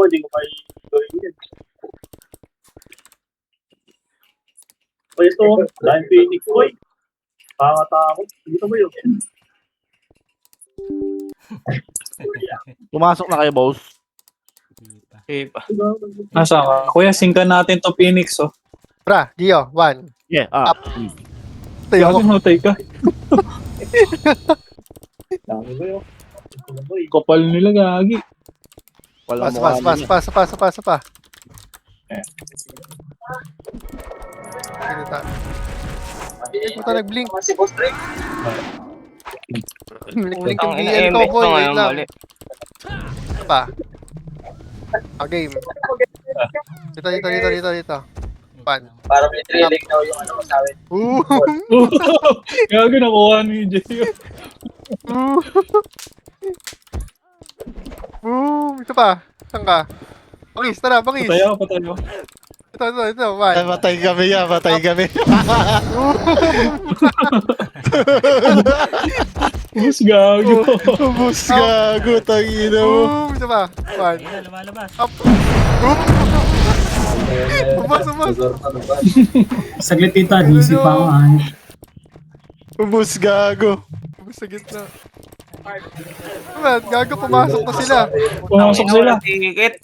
ako, hindi ko may gawin yan. O ito, dahil Phoenix, boy. Pangatakot. Dito ba yun? Pumasok na kayo, boss. Okay pa. Nasa ka? Kuya, singkan natin to Phoenix, oh. Bra, Gio, 1. Yeah, Tayo Gagi, mo. notay ka. Dami ba yun? Boy. Kapal nila, gagi. Wala Pas pa. Pinita. Puta, nag-blink. Si Boss Drake. Blink Ang yung ina BL ko, MX boy. to Wait ngayon lang. mali. Ano pa? Game. Dito. Pan. Para may trailing daw yung ano sa akin. Gagi, nakuha ni Jay. Ito pa. Saan ka? Bangis, tara, bangis. Patayo. Ito, one. Patay kami. Bus, gago. Bus gago, tangina mo. Ito pa. One. Ayun na, lumalabas. Up. Ubas. Saglit dito, DC pa ako. Bus gago. Ubas sa gitna. Man, gago, pumasok na sila. Pumasok sila. Walang ticket.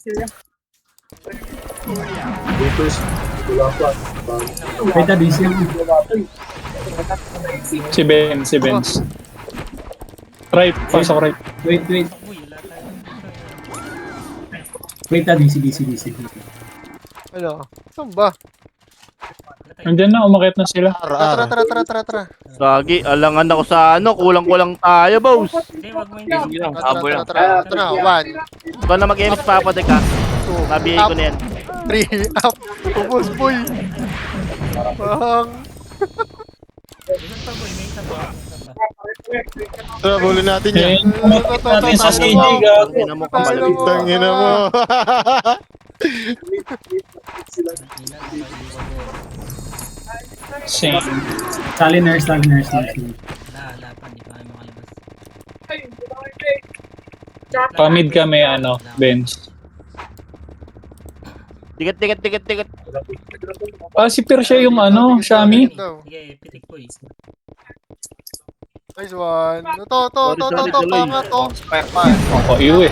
Kita DC ako. Si Benz. Right, pasok right. Wait. Uy, wala tayo. Wait, DC. Ano? Saan ba? Andiyan na, umakit na sila. Tara. Gagi, alangan ako sa ano. Kulang-kulang tayo, boss. Hindi, wag mo hindi. Sige lang, abo lang. Tara. Ito na, one. Ikaw na mag-MS papadek ha. Two. Nabigay ko na yan. 3, up. Ubus, boy. Bang. Ilan pa boy, may isa pa. Tara, bulin natin yan. Natin sa CG, gago. Tangina mo, kapalag. Tangina mo. Same. Tally nurse. Wala pa, hindi pa kami makalabas. Pamid kami, Benz. Tiket. Si Persha yung Shami. Sige, pitik boy. Nice one. Ito. Sorry, Pangat, to. Ako, iyo eh.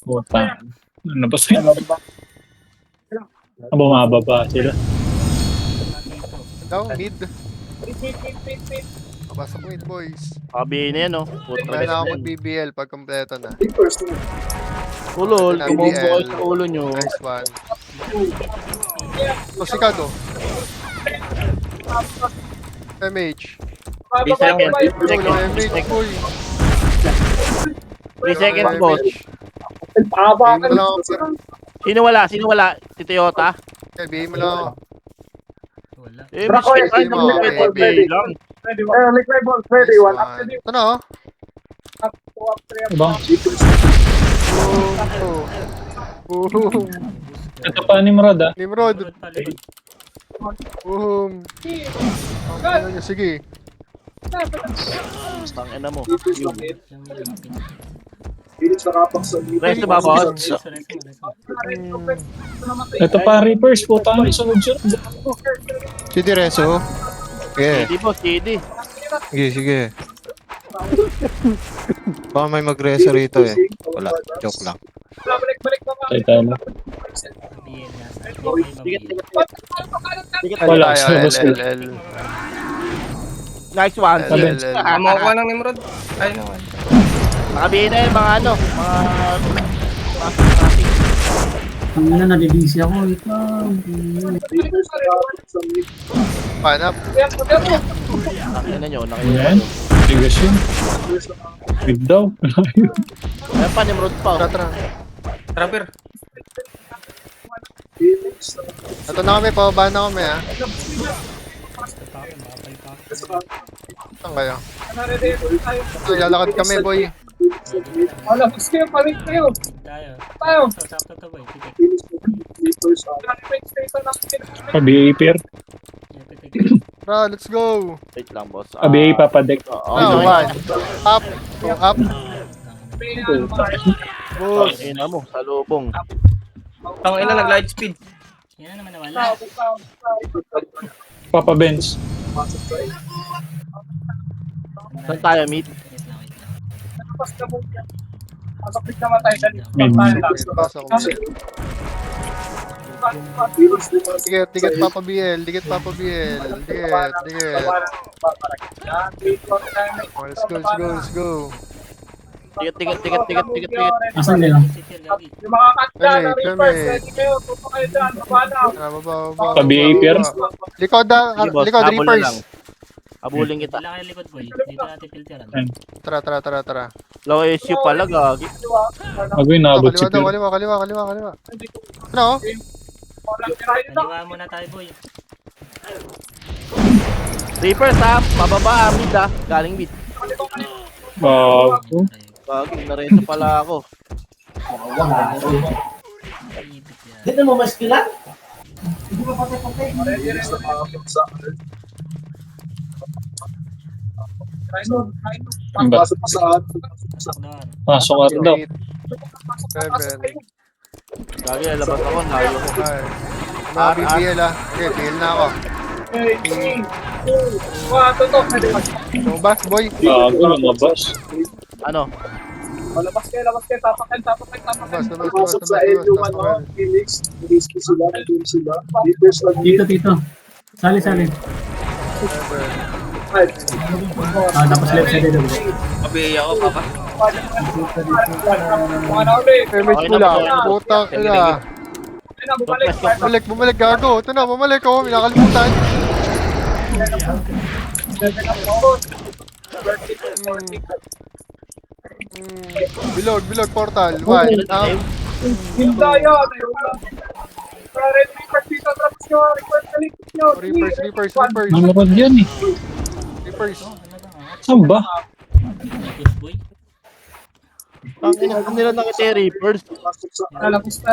Puta. Ano ba sa'yo? Bumababa sila. Down, mid. Pasok mid, boys. Sabi na yan, oh. Kaya na ako mag-BBL pag kompleto na. Ulol, Ng kumombo BL. sa ulo nyo. Nice one. Tosikado. MH. 3 seconds. Ulo, MH, boy. 3 seconds, boss. Pahaba ka Bigay mo lang ako. Sino wala? Si Toyota? Bigay mo lang ako. Wala. Brako, Miss, eh, mo, baby lang. Make my balls ready. Nice One up to one. the Ito na, oh. up, two up, three up. Ibang, Boom. ito pa ni Murad ah. Nimrod. Likod pa, likod. Boom. Ano nyo, sige. Tangina mo. Phoenix nakapaksa. Rest ba, boss? Ito pa Reapers, puta ang sunod siya. Si Direso. Sige. CD, boss, CD. Sige. Baka may mag-reso rito eh. Wala, joke lang. Balik pa. Tayo tayo lang. BL na. Tiket Wala, Tayo, sa labas ko. LL. Nice one. Sabi. Amo ko ng Nimrod. Ay naman. Nakabihin na yun, mga Ang ina, nadi-DC ako. Ikaw. Panap. Tangina nyo, Ayan. Tigas yun. Big daw. Ayan pa, Nimrod pa. Tara. Trapper. Ito na kami, pababa na kami, ha. Saan kayo? Ito, lalakad kami, boy. Wala, sige, palit kayo. Tayo. Sakto to boy. Pitik. Abi pair. Pitik. Tara, let's go. Wait lang, boss. Abi papadek. Oh, one. Up. Two, up. Boss. Ina mo, sa lubong. Tangin na, nag-light speed. Yan na naman nawala. Papa Benz. Saan tayo, meet? Wait lang, wait lang. Mid. Pasok ko. Dikit Papa BL, dikit Papa BL. Dikit. Oh, let's go. Tigat. Asan nila? Secure gagi. Tara, baba. Sa behavior. Likod, Sige, boss, likod, habol na Reapers. lang. Habulin kita. Wala kayo likod boy. Dito natin filteran. Tara. Low SU pala, gagi. Agawin na abot si Kaliwa, Phil. kaliwa. Ano? Kaliwa muna tayo boy. Reapers ha, pababa, mid ha. Galing mid. Bago. Gagi, nareto pala ako. Ibig yan. Dito mo maskilan? Ang ba? Doon. Pasok at daw. 7. Gagi, labas ako, nayo ko. Mga BBL ah. Okay, BL na ako. Lumabas, boy. Bago, lumabas. Ano? Labas. Dito. Sali. Tapos left side dito. Kabiya ako, papa. Damage mo lang. Putang ina. Bumalik, gago. Ito na, bumalik ako. Minakalimutan. Bilog, portal. 1. Reapers. Namarad yan eh. Reapers. Saan ba? Likod boy. Ang ina nila nakita yung Reapers.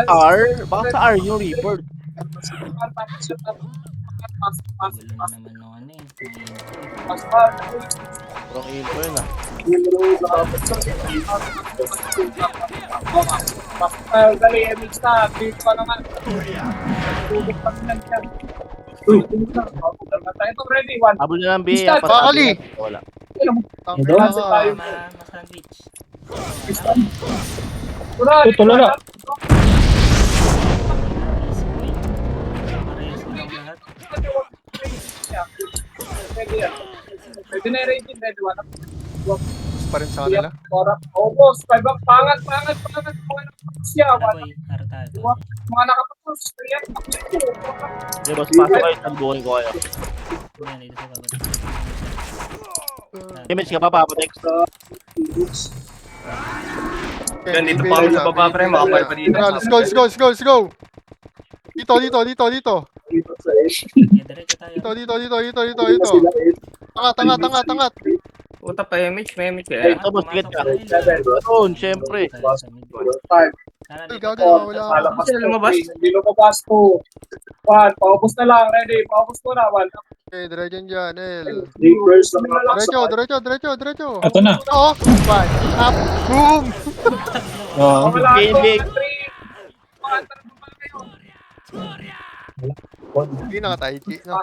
R? Baka sa R yung Reapers. Gulo na naman ng ano eh. Parang info yun ah. Habol na lang B. Bakali! Wala. Ang ina ka. Ma-sandwich. Tulala. Easy boy. Parehas mo lang lahat. Pa rin sa kanila. Tara boy. Tara tayo. Di ba, pasok kayo, talbuhin ko kayo. Yan, dito sa babad. Image ka pa, papatex. Yan, dito pa ako sa baba, pre. Makapal pa dito. Let's go. Dito. Sige, diretso tayo. Dito. Tangat. Puta pa, image, may image eh. Ito, boss, tigat ka. Doon, syempre. Tayo sa mid. Tara, Ay, dito gago, tayo. wala ako. Sila lumabas? Okay, diretso dyan, L. Reapers na Diretso. Ito na. Oo. 1. Up. Boom. Game. Hindi nakatayo, G. No?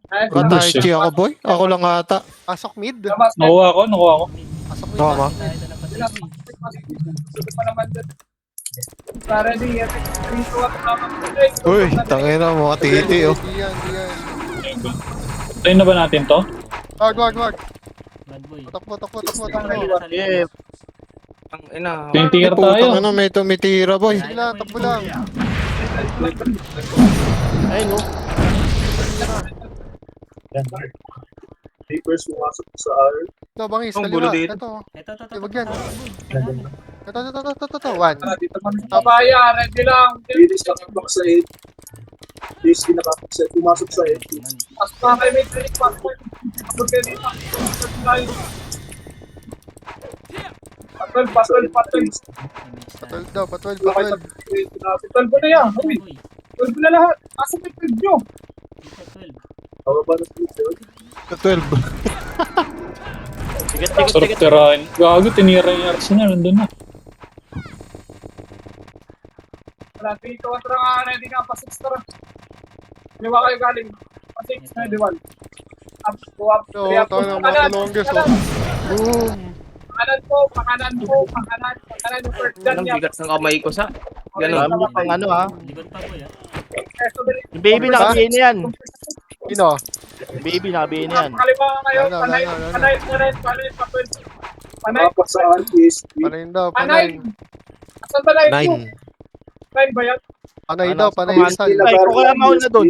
Kataichi ako, boy. Ako lang ata. Pasok mid. Nakuha ako. Pasok mid. Tama. Tayo doon na patay. Uy, tangina mo, titi oh. Di yan. Tayo na ba natin to? Wag. Bad boy. Takbo. Yeah. Ang ina. Tinitigar Putang tayo. ano, may tumitira, boy. Takbo lang. Ayun, no. Reapers pumasok sa R. Ito, bangis. Ang Kaliwa. gulo dito. Ito. Ito. Wag yan. Boy. Ito. 1. Ladies nakapag sa 8. Ladies nakapag sa 8. Pumasok sa 8. Pa-12 daw. Boy. Dito 12. Pababa na 12. Tigat, Sarap tigat. tirahin. Gago, tinira yung Arsenal. Nandun na. Wala, dito ka tara nga, ready ka, pa 6 tara. Liwa kayo galing. Pa 6, ready 1. Up, go up. Oo, tayo na, mga longest, oh. Boom! Pakanan po, pakanan po, pakanan. Pakanan yung first gun Anong niya. bigat ng kamay ko sa? Ganun. Dami niya pang ano ha. Likod pa boy ah. Yung baby nakabihin na yan. Sino? Yung baby nakabihin na yan. Pakaliwa kayo, Ano, panay, ano, ano? panay, panay, panay, panay. Panay, Panayin daw, panay. panayin. Asan ba na 9. 9 ba yan? Panay Ano, daw, panayin saan. Ay, kung kaya mauna doon.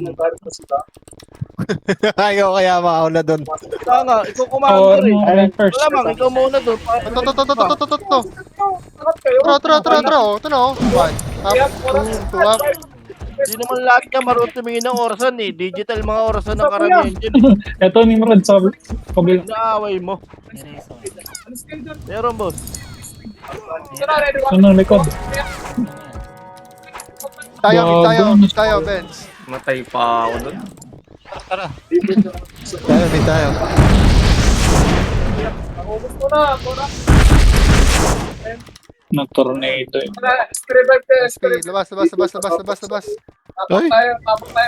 Ayaw kaya mauna doon. Kaya nga, ikaw kumahan Oh, ko rin. ano, first. Wala mang, ikaw muna doon. Ito. Takot kayo. Tara, oh. Ito na, oh. 1. Up, Kaya, 2 up. Hindi naman lahat ka marunong tumingin ng orasan eh. Digital mga orasan ng karamihan dyan eh. Ito ni Marad sabi. Kabila. Naaway mo. Tereso. Alis kayo dun. Meron boss. Tara, ready 1. Ano, likod? Tayo, Benz. Matay pa ako doon. Tayo. Ubus mo na, muna. Nag-tornado eh. Tara, revive kayo, SP, labas. Tapos Ay. tayo, tapakar.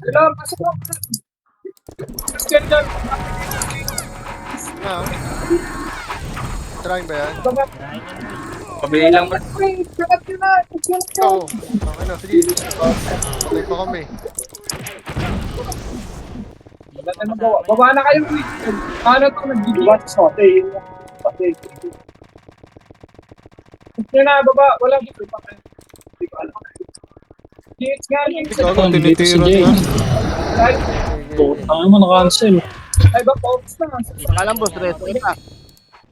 Sila, pasok mo. Scan dyan. Na. Trying ba yan? Pabili lang ba? Sakat yun na. Oo. Okay na, sige. Patay pa kami. Wala tayong magawa. Baba na kayo. Paano ito nag-gigibat? Pati. Yun na, baba. Wala dito. Hindi ko alam. GH nga yun. Ikaw, Dito si tinitira Jay. niya. Tama mo, na-cancel. Ay, ba, focus na. Alam boss, resto ka.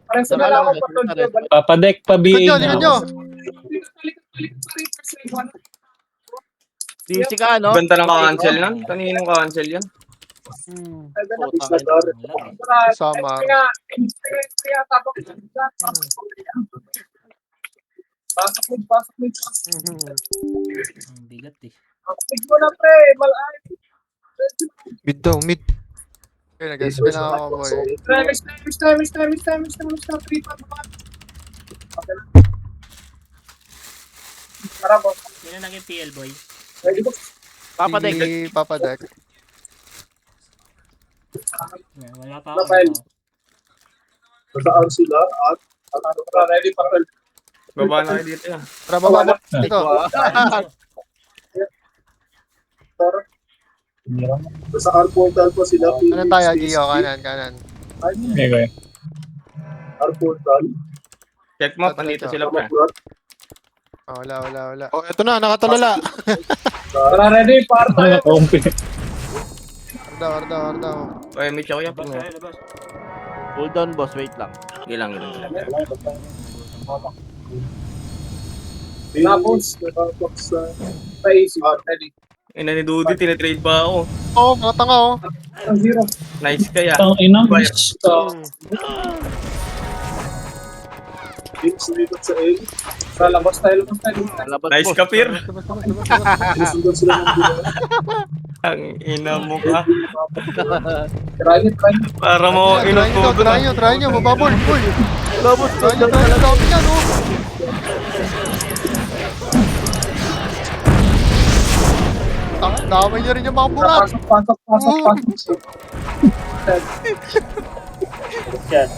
Parang sa nalaman ko pa doon. Papadek, pa-BA Likod nyo. DC ka ano? Banta ng ka-cancel yan? Kaninong ka-cancel yan? Sama. Pasok mo. Ang bigat eh. Pasok mo na, pre. Malay. Mid daw, mid. Okay, nag-SP na ako, boy. Tara, boss. Sino naging PL boy? Ready, boss? Papadek. Si Papadek. Wala pa ako. Rafael. Saan sila at ready pa rin. Baba na kayo dito yan. Tara, baba mo. Dito. Sa R-Portal po sila. Ano tayo, Gio? Kanan. Okay. R-Portal. Check mo, andito sila pa. Oh, wala. Oh, eto na, nakatulala. Tara, ready, para tayo. Naka-compy. Arda. Oy, may chow yan. Hold on boss, wait lang. Sige lang. Tapos, sa easy. Ready. Ina ni Dudy, tinitrade pa ako. Oh, mga tanga, oh. Ang zero. Nice kaya. Ang ina, miss. Sumigot sa L. Tara, labas tayo. Labas Nice boss. kapir. Sinusundan sila ng buwan. Ang ina mo ka. Try nyo. Para mo inutudo na. Try nyo, bababol. Uy, Labas try nyo, dami yan, oh. Damay nyo rin yung mga burat. Pasok.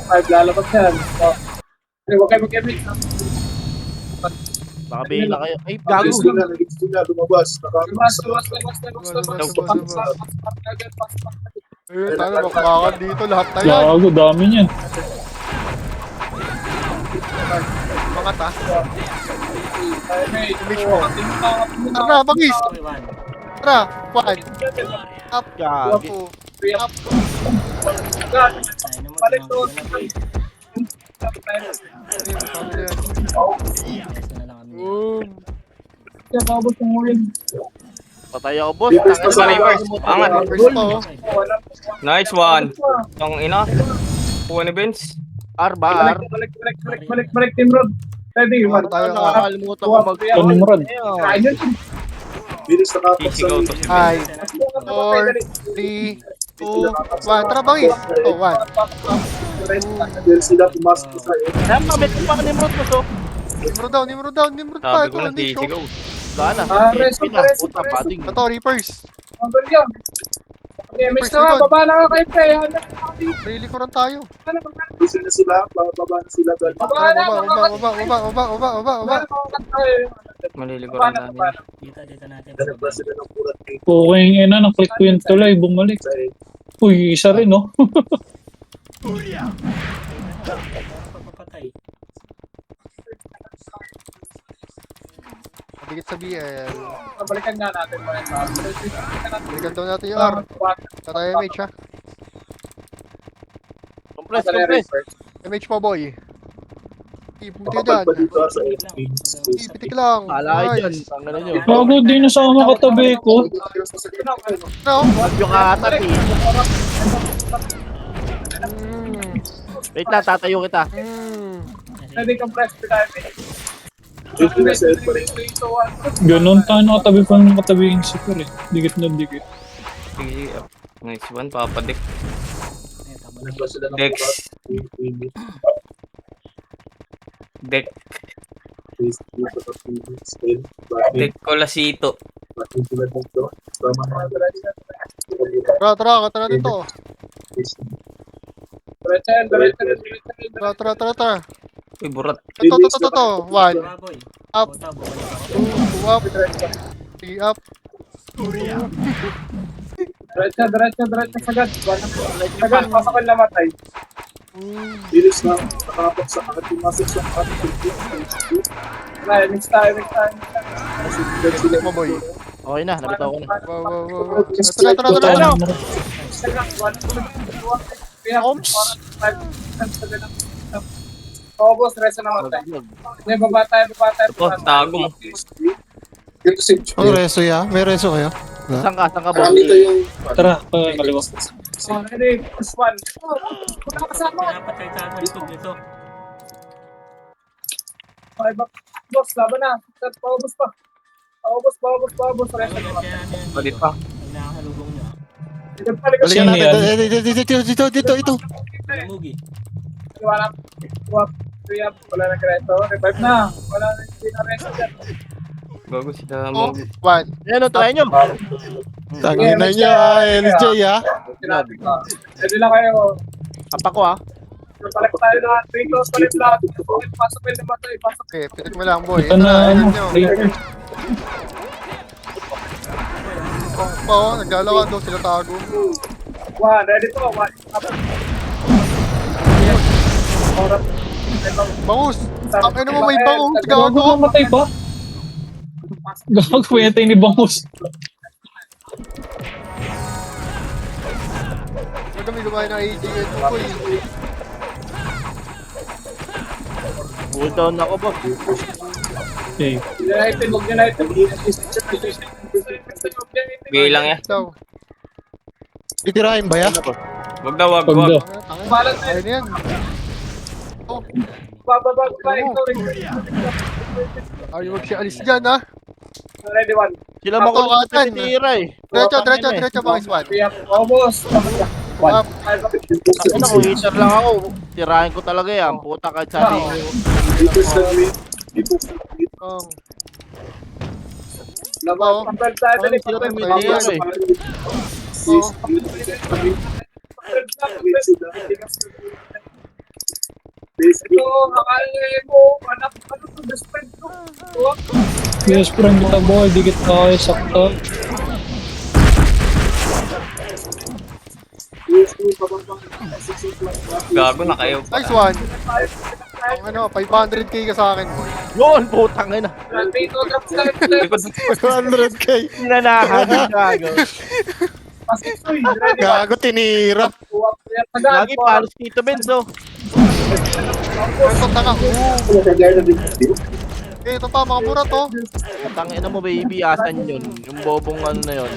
Ay, lalabas yan. Huwag kayo mag-emit. Nakabihin na kayo. Ay, gago. Gusto na, lumabas. Labas. Ayun, tayo, makakakan dito, lahat na yan. Gago, dami niyan. Mga ta. Mismo. Tara, bagis. Boy, one. Tara, 1. Up, Gago. 2. Up. Tayo naman. Balik doon. Tereso na lang kami. Boom. Kaya kabot yung win. Patay ako boss. Sa reverse. Angat. First to, oh. Nice one. Ang ina. Kuha ni Vince. R ba? R? Balik, Team Rod. Ready, one. Tayo, Nakakalimutan ko mag- Ito ni Marad. Kain yun. Sisigaw to si Ben. 5, 4, 3, 2, 1. Tara, bangis. Oh, 1. Kaya pamit ko pa ka Nimrod mo, so. Nimrod down, Nimrod down, Nimrod pa. Sabi Ito, ko na hindi show. sisigaw. Sana. Reso, Pina, reso, puta, reso. padding. Ito, Reapers. Ang ganyan. Okay, mix na nga, baba na nga kayo, pre. Really ko rin tayo. Baba na, Baba, baba baba, baba, baba, baba, baba, baba. Maliliguran na. namin. Dito natin. Okay, yun na, naklik ko yung tuloy, bumalik. Uy, isa rin, no? Papatay. Mabigat sa BL. Balikan nga natin. Balikan daw natin yung R. Tatay MH, ha? Compress, compress. MH pa, boy. Iputi dyan. Ipitik lang. Kala kayo dyan. Nice. Ang gano'n nyo. Bago, di na sa katabi ko. No? Yung katat eh. Wait lang, tatayo kita. Pwede kang press ko tayo. Ganun tayo nakatabi pa ng katabi yung super eh. Dikit na dikit. Sige. Nice one, papadik. Eh, tama na. Dex. Deck. Deck Colasito. Tara, tara, kata natin to. Tara, tara, tara, tara. Uy, burat. Ito. 1, Baboy. up, Bota, bumalik ako. 2 up, 3 up. Diretso sagad. Sagad, pasakal na matay. Mix tayo. Ipitik mo, boy. Okay na, nabitaw ko na. Wow. Tara, tara, tara, tara. Oo, boss, reso na matay. Hindi, baba tayo. Ito, tago mo. Oh, reso ya? May reso kayo? Saan ka, boss? Tara, kaliwa. Ready, push one. Punta ka kasama. Dapat kayo tatalitog nito. Okay, boss, laban na. Paubos pa. Paubos. Reso na matay. Palit pa. Pag nakakalugong nyo. Balikan Sino yan? natin. Dito. Wala mugi. Iwanap. Wala na kreto. Revive na. Wala na, hindi na reso dyan. Bago sila Oh, mo. 1. Ayan o, try nyo. Tangin na niya, LJ, ha? Pwede lang kayo. Apa ko ah. Balik tayo na. Palit lahat. Pasok kayo na matay. Pasok. Okay, pitik mo lang, boy. Ito na, Ayan ano, nyo. Reaper. Kung pa, oh, naglalawan daw sila tago. One, ready to. One. Bangus! Ang ino mo, may bangus, Gago, gago! namatay ba? Gago, pwede ni Bangus. Huwag kami lumayan ng ADN mo ko eh. Cool down ako, boss. Okay. United. Bigay lang yan. Daw. Titirahin ba yan? Wag daw. Pag daw. Balat na Ayun yan. Oh, bababag pa. Ito rin. ayaw wag siya alis dyan ha. Ready, one. Sila makulit Katan. sa titira eh. Diretso mga squad. Almost. Up. Ako na, kung hitter lang ako, tirahin ko talaga yan. Puta kahit sabi ko. Oh. Labas. Compare tayo. Ano sila tumitira eh. Oh. Ito, akala mo, anak, ano to, best friend ko. Yes, friend kita boy, dikit na kayo sakto. Gago na kayo. Nice one. Ang ano, 500k ka sa akin. Yun, putang ina. Dito, drop tayo. Likod. 500k. Nanakahan yung gago. Pasok to, ready, one. Gago, tinira. Lagi palos Tito Benz oh. Ito tanga. Eh, ito pa, mga burat oh. Tangina mo baby, asan yun? Yung bobong ano na yun.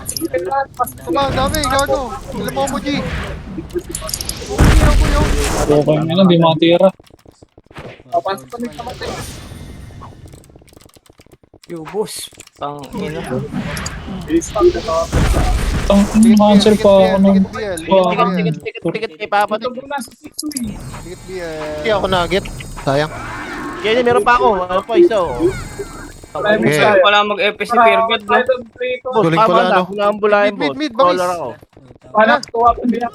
Ito ba, ang dami, gago. Ilan mo G. Ako yun. Okay nga lang, di matira. Pasok kami sa matay. Yo, boss. Ang ina. Ang cancer pa ako nung... BL. Tikit kay Papa. Ito muna sa 6 eh. Tikit BL. Hindi ako nugget. Sayang. Kaya meron pa ako. Ano pa isa oh. Gusto Okay. ko pala mag-FS si Fairgod, no? Boss, Galing tama pala, na. no? Kung naambulahin, Mid, boss. mid, bangis. Caller ako. Panak, tuwa ko bilang.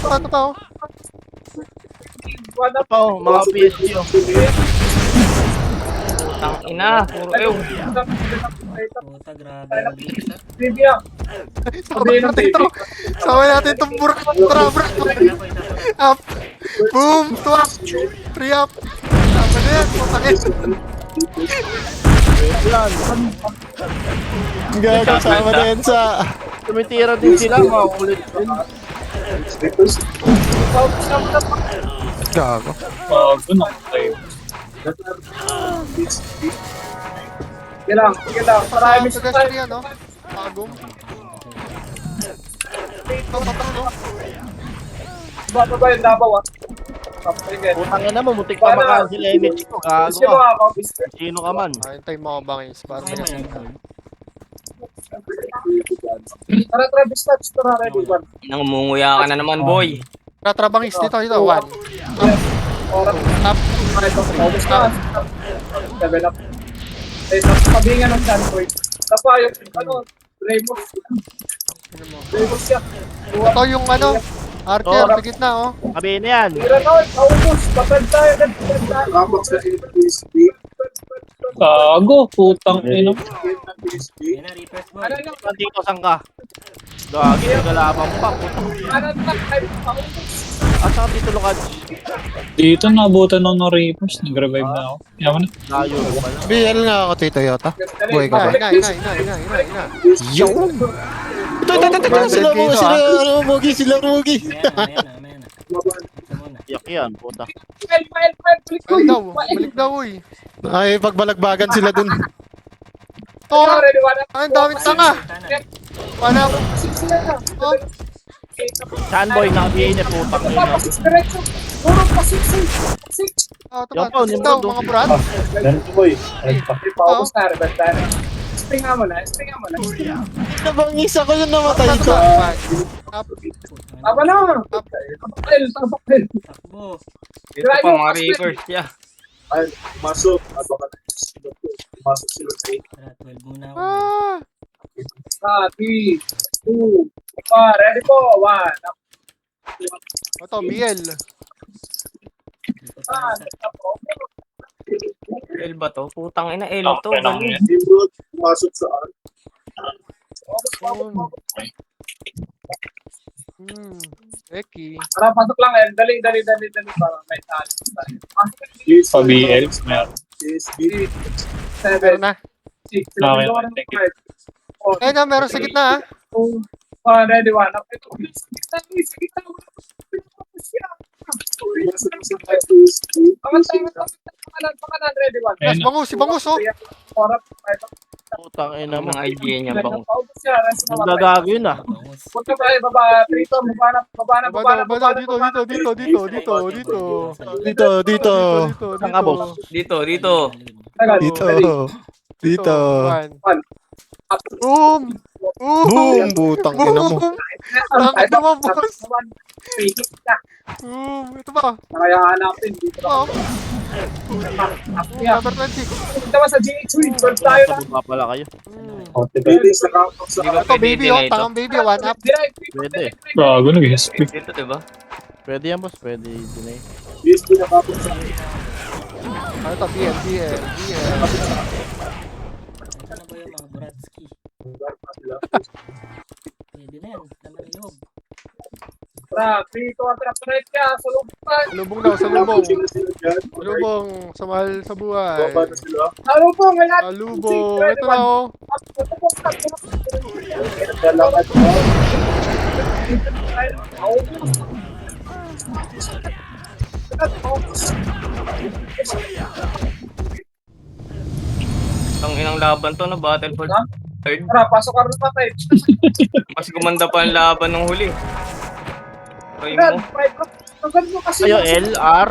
Pato pa, oh. Wala Ito, mga PSG oh. Ang ina, puro ew. Puta, grabe ang bilis ah. Trivia. Sabay natin ito. Sabay natin itong burak. Up. Boom. Tuwak. Free up. Tama na yan. Masakit. Gago sama din sa... Tumitira din sila, mga kulit din. Gago. Bago na. Kailang. Marami sa Pedestrian yan, no? Agong. Patak, no? Bababa yung Davao ah. Sige. Putang ina mo, mutik pa makancel image ko. Gago Sino ka. ako? Sino ka man? Hintay mo ako bangis. Para may kasi. Tara, Travis Stats. Tara, ready one. Nang umunguya ka na naman, boy. Tatrabangis dito. One. Oras. Up. Ay, ito. Focus na. Develop. Eh, tabingan ng standpoint. Tapa yung, Ramos. Ramos siya. Ito yung ano. Archer. Sa gitna, oh. Sabihin na yan. Tira na, naubos. Patad tayo. Ramak sa Gago, putang ina. Yan na, refresh boy. Ano lang, Dito saan ka? Gagi, nagalaman pa. ano lang, ay, naubos. Asa ka dito, Lucas? Dito nabutan ng na-rapers. Nag-revive na ako. Yaman na. Layo mo pala. BL nga ako, Tito Yota. Buhay ka ba? Ina. Yo! Ito, sila mo, sila Mugi, sila Mugi. Ayan na. Ito muna. Yak yan, puta. File, Balik daw, uy. Ay, pagbalagbagan sila dun. Oh, ready one. ang daming tanga. Wala ako. Oh, Saan boy, nakabihin niya, putang ina. Papasix diretso. Puro pasix. ito Yan ba? po, Ito daw, Nimrod, mga brad. Ganito boy. Focus na, rebel tayo. Springa mo na. Nabangis ako yung namatay Ito ko. ba? Up. Tama na. Tapel. Takbo. Ito pa, mga Reapers, yeah. Ay, masok. Masok sila sa Tara, 12 muna ako. Ah. 3, 2, 1. Ready po. 1. Ito, BL. Dito tayo sa L ba to? Putang ina, L to. Lang Galing. yan. Nimrod, pumasok sa art. Eki. Tara, pasok lang. Dali. Para may tali. Yes, Pa-BL. Meron. Yes, 7, Meron na. 6. Okay, thank you. Ayun na, meron sa gitna, ah. 2, 1. Ready 1. Sa gitna. Pakanan, ready 1. Yes, bangus, si bangus, oh. Oras, Putang ina mo. Mga idea niya bang. Nagagago yun ah. bangus. Punta tayo, baba, Trito, baba na. Dito. Saan ka, boss? Dito. Dito. Boom! Boom! Butang ina mo. Bakit naman, boss? Boom! Ito ba? Kaya hanapin dito. Oh, Yeah. number 20. Punta ba sa GH, first tayo na. Baba pala kayo. Bilis na kapag sa Di ba Ito, pwede baby, din oh. na ito? Tangang baby, one up. Direct. Pwede. Gago, nag-speak. Dito, diba? Pwede yan, boss. Pwede din eh. Bilis na kapag sa Ano ito? BL. Ito na ba yung mga Buratsky? Pwede na yan. Laman ng loob. Tara, Trito, atras ka. Sa lubong tayo. Lubong daw, sa lubong. sila dyan. Lubong, sa mahal sa buhay. Baba na sila. Sa lubong, may lahat. Lubong. Ito na, oh. Naglalakad mo. Ang inang laban to, no? Battlefield. Ha? Third. Tara, pasok ka rin patay. Mas gumanda pa ang laban ng huli. Try Brad, mo. tagal mo kasi. Ayo, LR.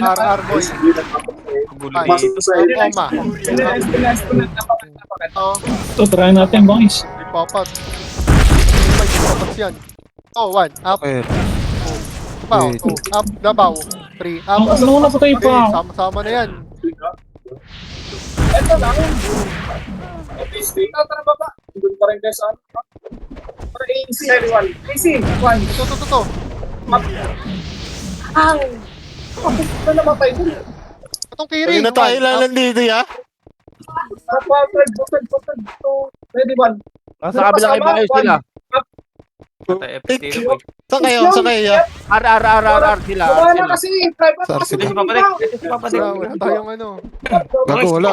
R boy. Gulo Ay, dito. Oma. Pinas ko na napakat. Oh, Ito, try natin, bangis. Ripapat. Ripapat yan. Oh, 1. Up. Okay. Dabaw. Wait. 2. Up. Dabaw. 3. Up. Ano na patay Okay, pa? sama-sama na yan. Ito lang. Ito, tara baba. Doon pa rin guys. Para AC, everyone. AC, 1. Ito. Ang! Ito namatay dun. Itong kiri. Ayun na tayo 1. lang Up. nandito, ya. Button. Ready, 1. Nasa kabila kayo ba kayo sila? Patay FTL boy. Saan kayo, ya? R sila. Wala na kasi, private Sorry, pass sige. Hindi si Papadik. Hindi si Papadik. Wala tayong ano. Gago, wala.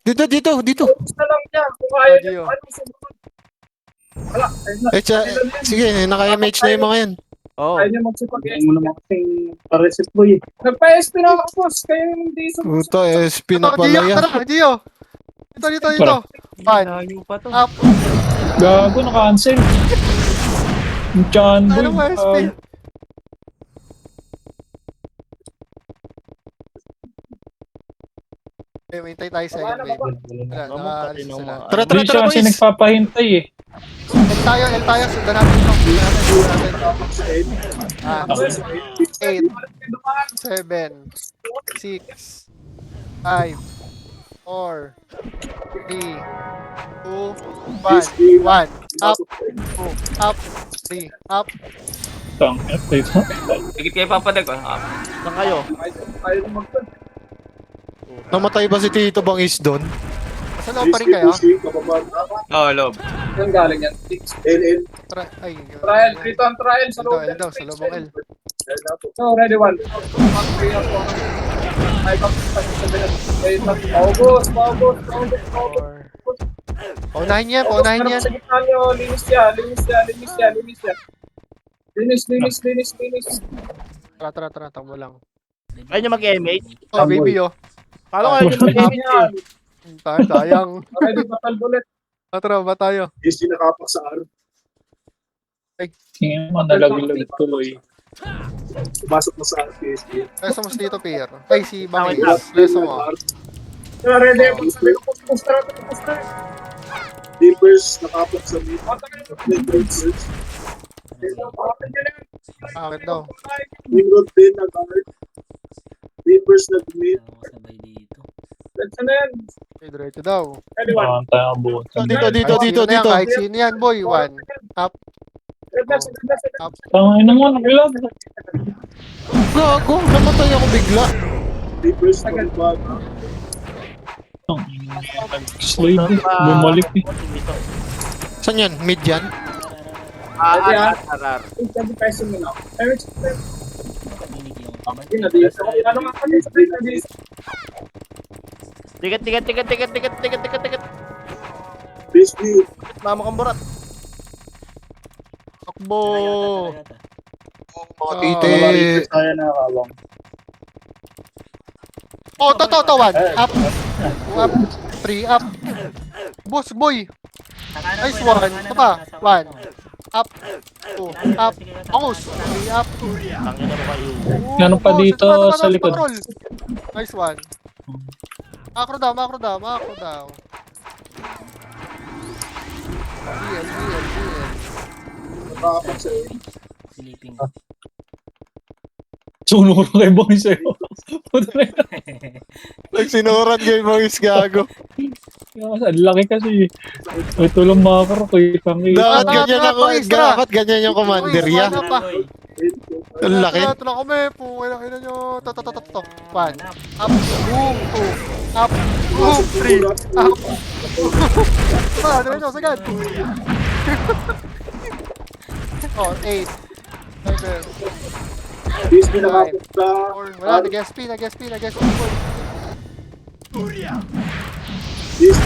Dito. Focus na lang niya. Kung kaya niya, Gio. ano sumunod. Wala. Sige, naka-MH na yung mga yan. Oo. Kaya niya magsipag. Kaya mo naman kasing pa-reset boy. Nagpa-SP na ako, boss. Kaya hindi sumunod. Puta, SP na Ito, pala Gio. yan. Tara, Gio. Dito. 1. Layo pa to. Up. Gago, na-cancel. Yung chan, boy. Ano mo, SP? Okay, hintay tayo sa second wave. Wala, nakaalis na sila. Tara, Hindi siya kasi boys. nagpapahintay eh. L tayo, sundan natin ito. Sundan natin. 8, 7, 6, 5, 4, 3, 2, 1. Up, 2, up, 3, up. Tang, tayo sa. Higit kayo Papadik. Saan kayo? Ayaw na magpun. Namatay ba si Tito Bangis doon? Sa loob pa rin kayo? Oo, loob. Saan galing yan? LL. Ay, Trial. Dito ang trial sa loob. L daw, sa loob ang L. So, ready, 1. Ay, paubos. Paunahin yan, paunahin yan. Sa gitna nyo, linis siya. Linis. Tara, tamo lang. Kayo nyo mag-MH? Oh, baby, oh. Kala ko kayo nyo mag-MH eh. Sayang. Ready, batal bullet. Tara, ba tayo? Easy nakapak sa araw. Tingin mo, nalaglag tuloy. Pumasok mo sa PSG. Reso mo dito, Pierre. Ay, si Bangis. Reso mo. Ready, pusta. Deepers nakapak sa mid. Bakit daw? Nimrod din nag-art. Deepers nag-mid. Sabay dito. Let's na yan. Diretso daw. Ready, 1. Nakakanta ang buot. Dito. Kahit sino yan, boy. 1. Up. Tangin na mo, nakilag. Gago, namatay ako bigla. Deepers nag-bag. Slave eh. Bumalik eh. Saan yan? Mid yan? R. Sabi peso mo na. Minig yung Ano nga kami sa pinag-is? Tiket. PSG. Mama kang burat. Takbo. Mga Ah. tite. Kaya nakakawang. Oh, to. 1. Up. 2 up. 3 up. Boss, boy. Nice one. Ito pa. 1. Up. 2 up. Angus. 3 up. Tangin na mo kayo. Ano pa dito sa likod? Patrol. Nice one. Macro daw. BL. Nakapak sa Siliping. Sunuro kay Boy sa'yo. Puta na yun. Nagsinuran kayo Bangis, gago. Ang laki kasi. Ito lang makakaro ko kami. Dapat ganyan yung commander ya. Ano pa? Ang laki. Ito na kami. Pungay na nyo. To. 1. Up. Boom. 2. Up. Boom. 3. Up. Diretso. Sagad. Oh, 8. 7. PSG nakapak sa... Wala, nag-SP. PSG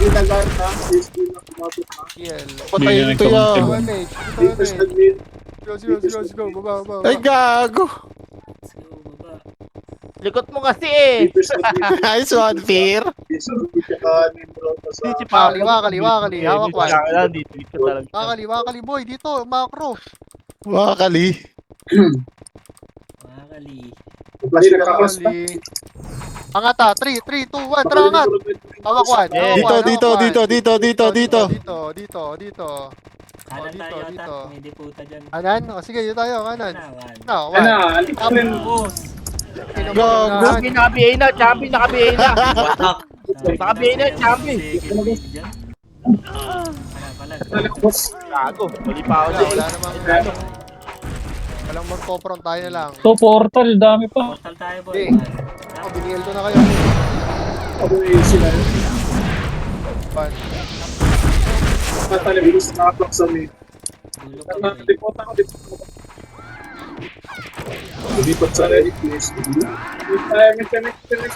nag-art na. PSG na pumasok na. PL. Patayin to ya. MH. Deepers nag-mid. Go. Baba. Ay, gago. Let's go, baba. Likot mo kasi eh. Deepers nag-mid. Nice one, Fear. PSG tsaka Nimrod na sa... Wakali. Hawak 1. Dito talaga. Wakali, boy. Dito, macro. Wakali. Makakali. Hindi nakakross pa. Oli. Angat ah. 3, 2, 1. Tara, angat. Hawak 1. Dito. Dito. Kanan dito, tayo dito. ata. May diputa dyan. Kanan? O sige, dito tayo. Kanan. Kanan. No, Ano, 1. alit ko rin. Boss. Champion naka-BA na, champion naka-BA na. Watak. Naka-BA na, champion. Second base dyan. Pala. Boss. Gago, mali pa ako Wala dyan. namang walang mag-confront tayo na lang. To portal, dami pa. Portal tayo, boy. Okay. Ako, binigil ko na kayo. Ako eh, sila. 1. Matalibigos na nakaklok sa may. Dulo ka, boy. Dipot ako. Dipot sa ready, please. Next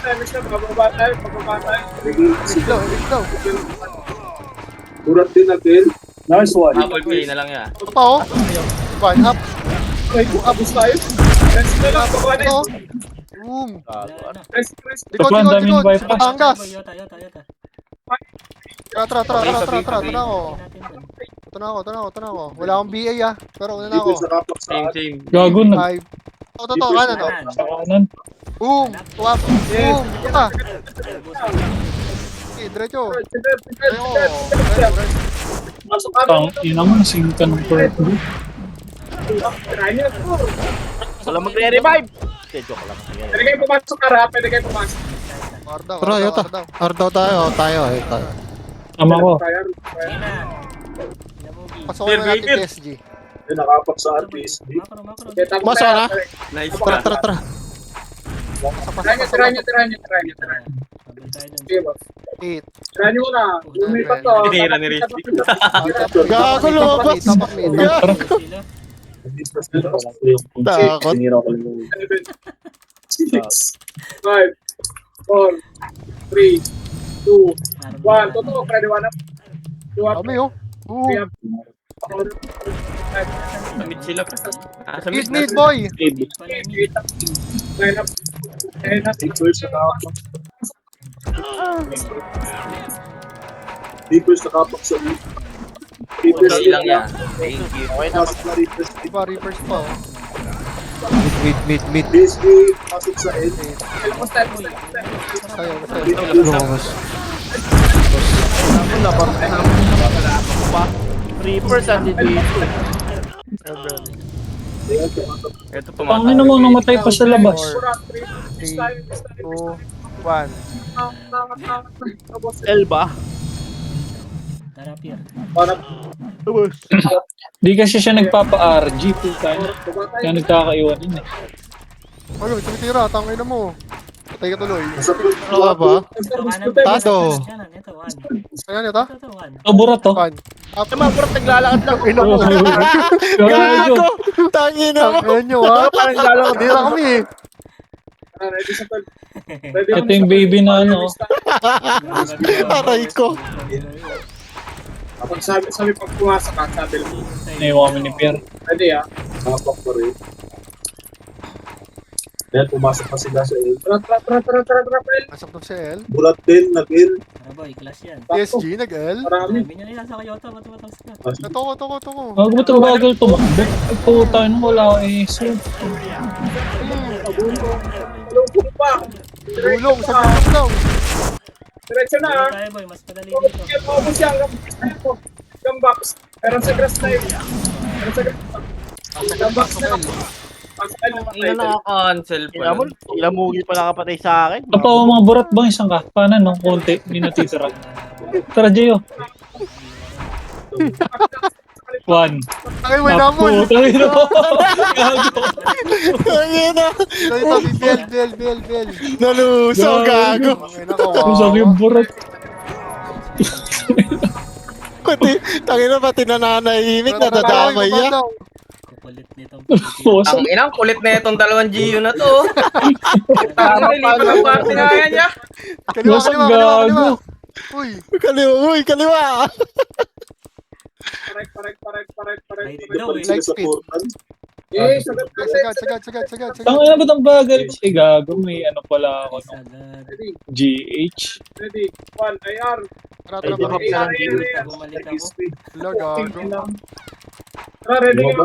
time. Bababa tayo. Biglaw. Burat din natin. Nice one. Apple Pay na lang yan. Ito pa oh. 1 up. Ay, abos tayo. Rest na lang. Baba na Ito. yun. Boom. Rest. Likod. Ang daming bypass. Batangas. Boy, Yota. Tara ako. Ito na ako. Wala akong BA ah. Pero una na ako. Dito sa kaplok sa Same. Gago na. 5. Ito, kanan oh. Kanan. Sa kanan. Boom. Tuwap. Boom. Ito. Okay, diretso. Masok ka. Tang, ina mo, nasingkan ng purple. Try nyo. Wala magre-revive. Joke lang. Pwede kayo pumasok ka. Ardaw. Tara, Yota. Ardaw tayo. Tama ko. Kaya. Ina. Inamugi. Pasokin na natin PSG. Yun, nakapak sa RPSD. Makro. Okay, tapos Masok tayo. na. Nice. Tara. Try nyo. Sabay tayo dun. Okay, boss. 8. Try nyo muna. Lumipat to. Tinira ni Rizky. Gago, lumabas. Sila. Takot. Tinira ko lang yung 6, 5, 4, 3, 2, 1. Totoo, pwede 1 up. 2 up. Kami oh. Boom. Sa mid sila. Sa mid. Mid boy. 9 up. 10 up. Deepers nakapak sa mid. Kunti lang yan. Thank you. Diba, Reapers pa oh. Mid. PSG, pasok sa L. Tayo. Lumabas. Reapers and dito. Ito Pangin tumatawag. mo namatay pa sa labas. 3, 2, 1. L ba? Tara, Pierre. Di kasi siya nagpapa-RG full time. Kaya nagkakaiwanin eh. Ayun, tumitira. Tangay na mo. Patay ka tuloy. Wala ba? Tado. Kanan. Ito, 1. Ayan ito. Ito, 1. Abura to. 1. Up. Tama, puro naglalakad lang. Ino mo. Gago. Tangin na mo. Ayan nyo ha. Parang naglalakad. Dira kami eh. Ready sa tol. Ito yung baby na ano. Aray ko. Kapag sabi pag pumasok ka, sabi lang. Naiwa kami ni Pierre. Ready ah. Nakapak pa rin. Then pumasok pa sila sa L. Tara, L. Masok to si L. Bulat din, nag-L. Tara, boy. Clash yan. PSG, nag-L. Marami. Sabi niya nila sa Kayota. Matumatang ka. Ito ko. Bago ba ito bagal tumakbo? Ay puta, ano wala akong isip. Lubog pa. Tulong, sa tulong daw. Diretso na ah. Tayo, boy. Mas madali dito. Maubos yan. Gambox. Meron sa grass na yun. Gambox na yun. Pasal na Ina naka-cancel pa. Ilamugi pa nakapatay sa akin. Apa o mga burat bang isang ka? Paano no? Konti, hindi natitira. Tara, Jeyo. 1. Ay, may namon. Tangin mo. Tangin na. Bel. Nalusog, gago. Ay, nakawawa. Kusag yung burat. Tangin na pati nananahimik, nadadamay niya. Kukulit nitong Kusag. Ang inang kulit na itong dalawang Gio na to. Ang nilipat ang party na yan niya. Kaliwa. Gago. Uy. Kaliwa. Parek. Light speed. Eh, Sagad. Tangin na ba't ang bagal? Eh, gago. May ano pala ako. No? sagad. GH. Ready. 1, IR. Tara, Bumalik ako. Lord, gago. Ready yung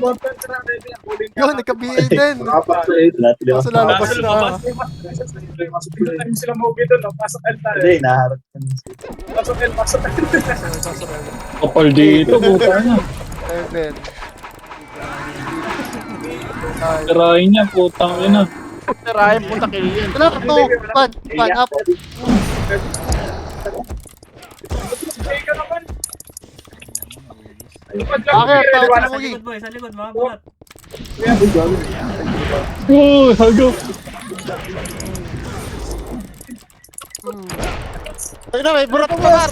water. Ready ang huling Yun, nagka-BA din. Apat sa 8. Lahat sila. Kaso lalabas Kaso na. lumabas. Hindi sila movie doon. Pasok L tayo. Hindi, naharap ka na. Pasok L. Kapal dito, buka na. 7. Tirahin niya, putang ina. Tirahin, punta kill yan. Wala, 2, 1 up. Hey, ka naman. Bakit? Sa Bakit mo, likod boy, sa likod mga bulat. Oh, hagok. Ay na, may burat pa par.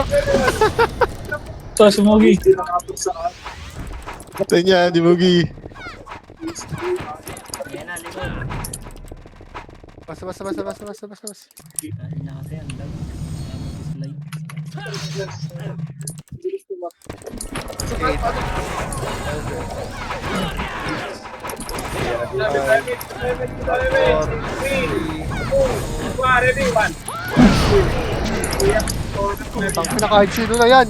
Sa sumogi. Patay niya, di Mugi. Ayan na, likod. Basta. Dahil na kasi ang lag. Slide. Ready, 1. Ang pinaka-hide sino na yan.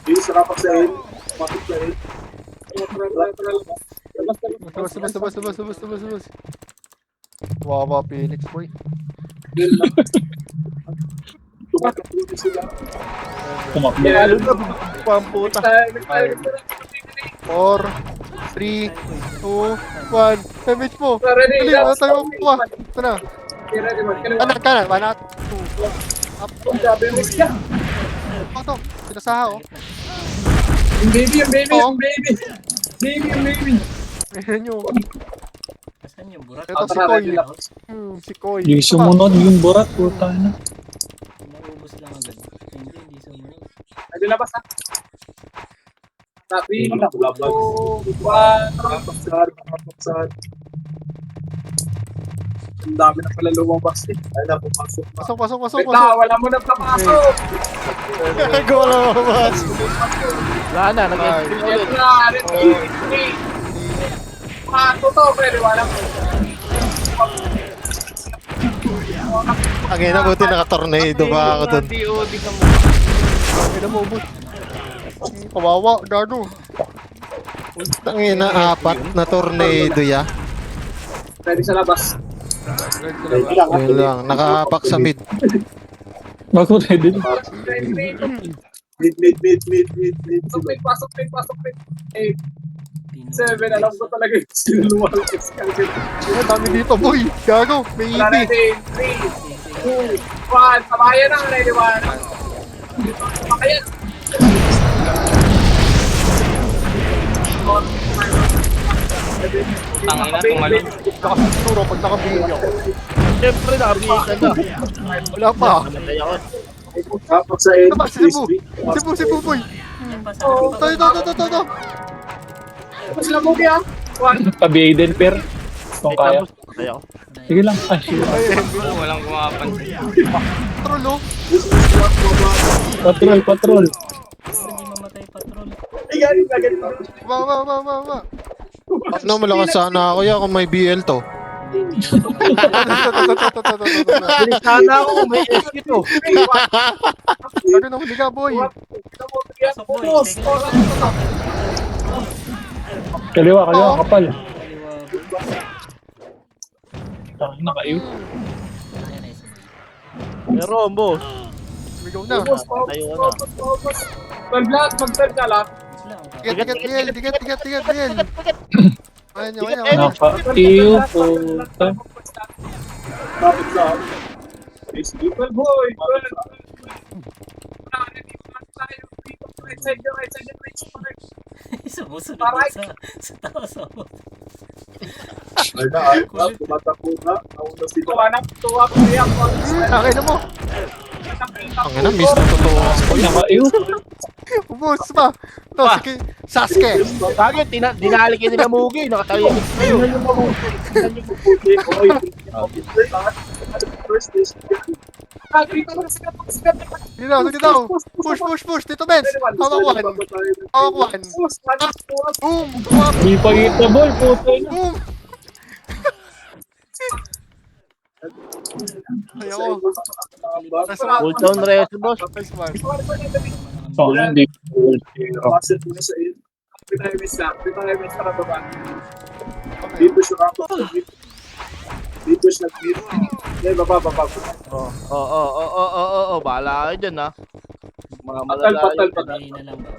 Hindi, sarapak sa 8. Sarapak sa 8. Basta. Wawa, Phoenix boy. Tumatakbo sila. Kumakbo. Lalo na, pamputa. 4, 3, 2, 1. Damage mo. Ready, Dali, wala tayo makukuha. Ito na. ready, 1. Kanan. Banat. 2. Sabi mo siya. Ako to. Pinasaha oh. Yung baby. Oo. Baby. Ayan nyo. Asan yung burat? Ito si Koy. Si Koy. Yung sumunod, yung burat, putang ina. Naubos lang agad. Hindi sumunod. Ay, labas ha. Sabi, Labas. 2, 1. Kapaksan. Ang dami na pala lumabas eh. Ay na, pumasok na. Pasok. Wait na, wala mo na papasok. Gawa lang mabas. Wala na, nag-explain ulit. Wait na, ready. Totoo, pwede, wala mo. Ang ina, buti naka-tornado pa ako dun. DOD ka mo. Kailan mo ubos. Kawawa. Gano. Ang ina, 4 na tornado ya. Pwede sa labas. Yun lang, nakapak sa mid. Bago ready. Mid. Pasok. 8, 7, alam ko talaga yung sinuluwalkas ka. Ang dami dito boy. Gago. May Wala EB. natin. 3, 2, 1. Sabayan na, ready, 1. Sabayan. Tangina, tumalon. Nakasituro pag nakabigyan ako. Siyempre, nakabihin ka na. Wala pa. Namatay ako. Kapak sa 8. Diba, Cebu boy. Ito. Sila mo kaya? 1. Tabi din, per. Kung kaya. Namatay ako. Sige lang. Ay, shit. Walang kumapansin. Patrol oh. Patrol. Hindi mamatay patrol. Ay, galing. Ba. No, malakas sana ako ya kung may BL to. Bilis sana ako kung may SQ to. Sabi na huli ka boy. Pasok boy. Kaliwa, kapal. Kaliwa. Nakaiw. Meron, boss. Bigaw na. Tayo ka na. 12 lahat, mag-12 na lahat. Tigat. Ayan nyo. Nakaiw, puta. Kapit sa 12 boy, 12. Right side. Sumusunod Aray. sa taas ako. Ay na, tumatakbo na. Nauna sila. Tuwa ko kaya ako. Akin na mo. Ang ina, miss na totoo. Nakaiw. Ubus pa. To, sige. Sasuke. Bakit? Dinali ka nila Mugi. Nakatahimik kayo. Tingnan yung mabuti. Oy, first is Dito na sikat. Sige daw. Push. Dito, Benz. Hawak 1. Boom. Hindi pa kita, boy. Puta na. Boom. Ayoko. Cooldown reso, boss. Nice one. So, hindi. Bakit mo sa iyo? Retirements lang. Retirements para baba. Dito siya ako. Dito siya. Hindi, baba. Oo. Bahala kayo dyan, ha. Mga malalayo. Patal. Pagay na lang ba?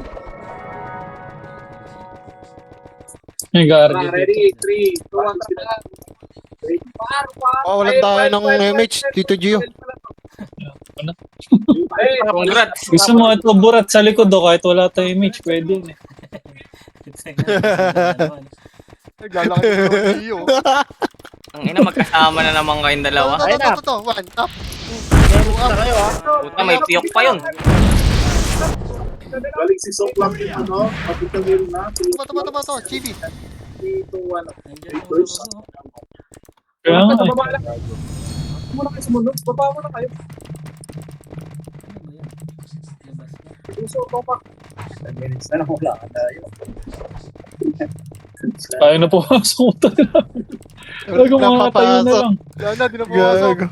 May guardian Ready? dito. 3, 2, 1. Walan tayo ng MH, Tito Gio. Congrats! Gusto mo ito, burat sa likod o kahit wala tayong image, pwede yun eh. Naglalaki ng Gio. Ang ina, magkasama na naman kayong dalawa. Ito. 1 up. Na kayo, ha. Puta, may piyok pa yun. Balik si Sok lang yung ano. Papunta meron na. Tama. Chibi. 3, 2, 1. Nandiyan po sa baba. Kaya nga eh. Baba lang. Muna kayo sumunod. Baba muna kayo. Ano ba yan? Labas na. Puso ko pa. 10 minutes na lang wala ka tayo. Tayo na pumasok ko talaga. Talaga mga katayo na lang. Yan na, di na pumasok.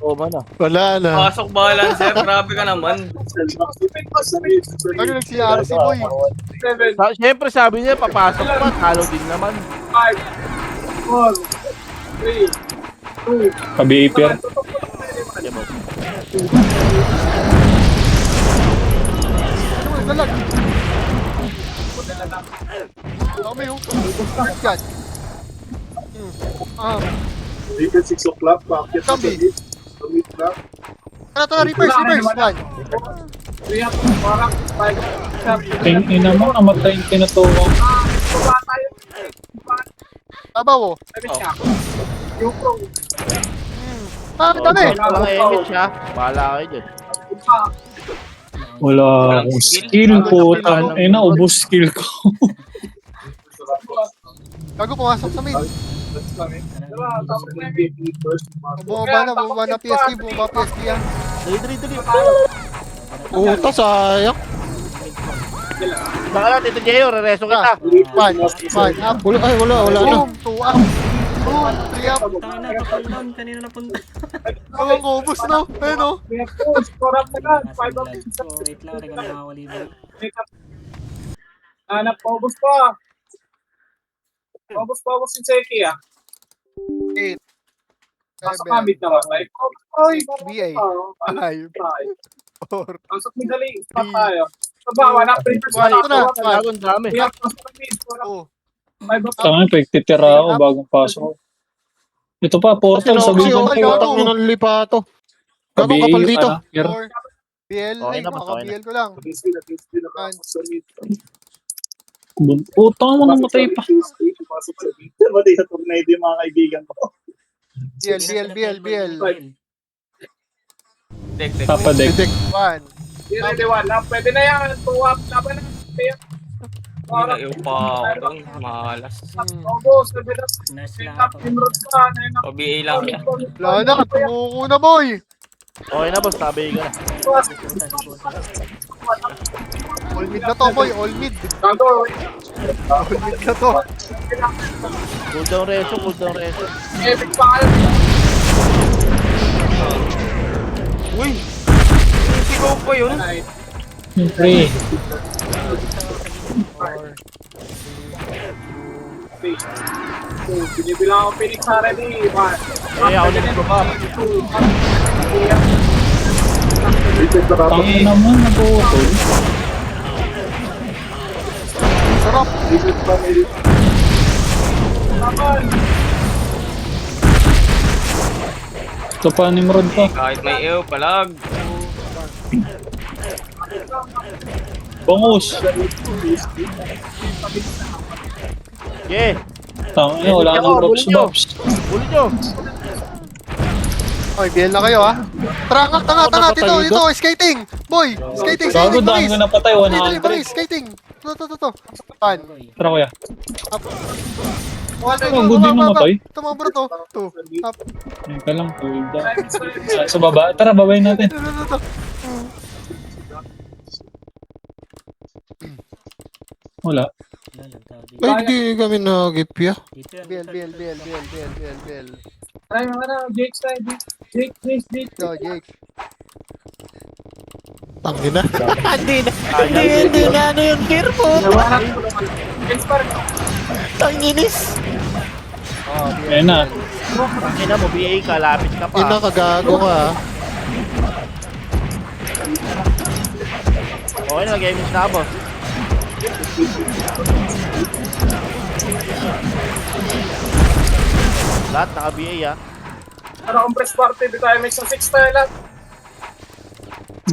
Oo, mana. Wala na. Pasok balancer, grabe ka naman. Ano nag-CRC, boy? 7, Siyempre sabi niya, papasok pa. Talo din naman. 5, 4, 3, 2, Kabi-aper. Ano mo, dalag? Dami yung yan. Legal 6 o'clock, bakit sa Zombie. galit? Zombie clock. Ano to, reverse. 3 up, parang 5, 7. Tingin mo, namatay yung tinutuwang. Baba tayo. Tabaw, oh. Yung pro. Dami. Walang image, ha. Bahala kayo dyan. Wala akong skill po. Naubos skill ko. Gago, pumasok sa main. Bumaba na PSG yan. Dali. Puta, sayang. Baka na, Tito Gio, rereso kita. 1 up. Wala na. Boom, 2 up. Boom, 3 up. Tangin na, papuntan. Kanina napunta. Awang ubos, no? Ayun, no? Wait lang, rin ka nakawalibay. Anak, paubos pa. Paubos yung Seki ah. 8. Nasa kamit na ba? Ay, BA. 5. 4. Pasok mo dali. Stop tayo. Sabawa na. Ito na. Ang dami. Tama, pagtitira ako bagong pasok. Ito pa, portal. Sabi ko Kasi utang nyo ng lipato. Gano'ng kapal dito? 4. BL. Okay Ay, na, okay maka-BL ko lang. Utang mo namatay pa. Pasok sa dito. Mati sa tugnay din mga kaibigan ko. BL. Dek. Papadek. 1. Pwede wala. Pwede na yan. Tuwap. Laban na. Hindi na pa ako doon. Malas. Paubos. Nice lang Tap. ako. Timrod pa. Pa-BA lang yan. Wala na, tumuko na, boy. Okay na, boss. Tabi ka na. All mid na to, boy. All mid. Gago. All mid na to. Cooldown reso. Epic pa kayo. Uy! Sigaw pa yun? Siyempre. Binibilang ako Phoenix already. 1. Ako na dito pa. Tangin naman, nag-uutol. Sarap. Ito pa, Nimrod pa. Kahit may ew, palag. Bangus. Yeah. Tangin, wala nang props. Huli nyo. Okay, BL na kayo, ha? Tanga. Ito. Skating. Boy, skating. Gago, dami ko napatay, Dali, 100. skating. Ito. Pan. Tara kuya. Up. Gago, di namatay. Ito mga bro to. 2. Up. Teka lang, hold on. Sa baba. Tara, babayin natin. Ito. Wala. Ay, hindi kami nag-ipya. Dito yan. BL. Ay, Jake tayo. Jake. Yo, Jake. Tangin na. Hindi na ano yun, careful. Tanginis. Ayan na. Ina mo, BA ka, lapit ka pa. Ina, kagago ka. Okay na, nag-gaming na boss. Lahat naka-BA ah. Ano kung press party, di tayo may 6 tayo lang.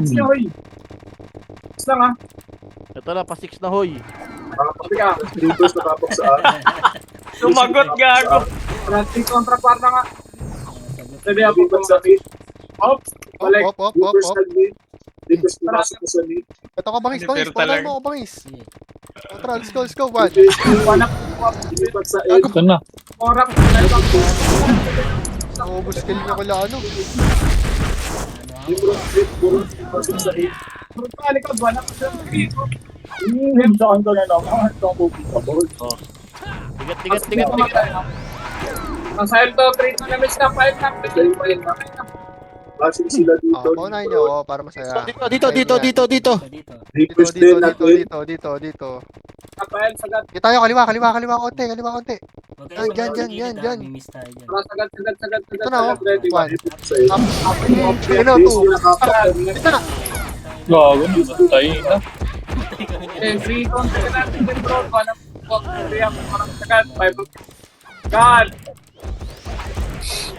6 na, hoy. 6 lang, ha? Ito na, pa 6 na hoy. Pati ka. Reapers nakapag sa akin. Sumagot gago. Ranting kontra par na nga. Sabi ako Reapers sa mid. Hop. Balik. Reapers nag-mid. Reapers pumasok ko sa mid. Ito ko, bangis. Pero Panahin talaga. mo ako, bangis. Tara, let's go. One. Wanak. Reapers sa A. Ito na. Orap. Naubos kill niya ko lang ano. Pumasok sa A. Puro ka, likod. Wanak. Sa kanto na naman. Ito ang pupita board. Tigat. Ang sahil to, 3 na miss na 5 na. Passing sila dito. Paunahin niyo, para masaya. Dito. Dito. Reapers din nag-win. Dito. Rafael, sagad. Dito tayo, kaliwa konti. Huwag Ay, kayo dyan. Mimiss tayo dyan. Sagad. Ito na, oh. Ready. One. Reapers sa A. Ino, two. Dito na. Gago na. Patay na. Free content natin din bro. Wanak. Parang sagad. 5. God.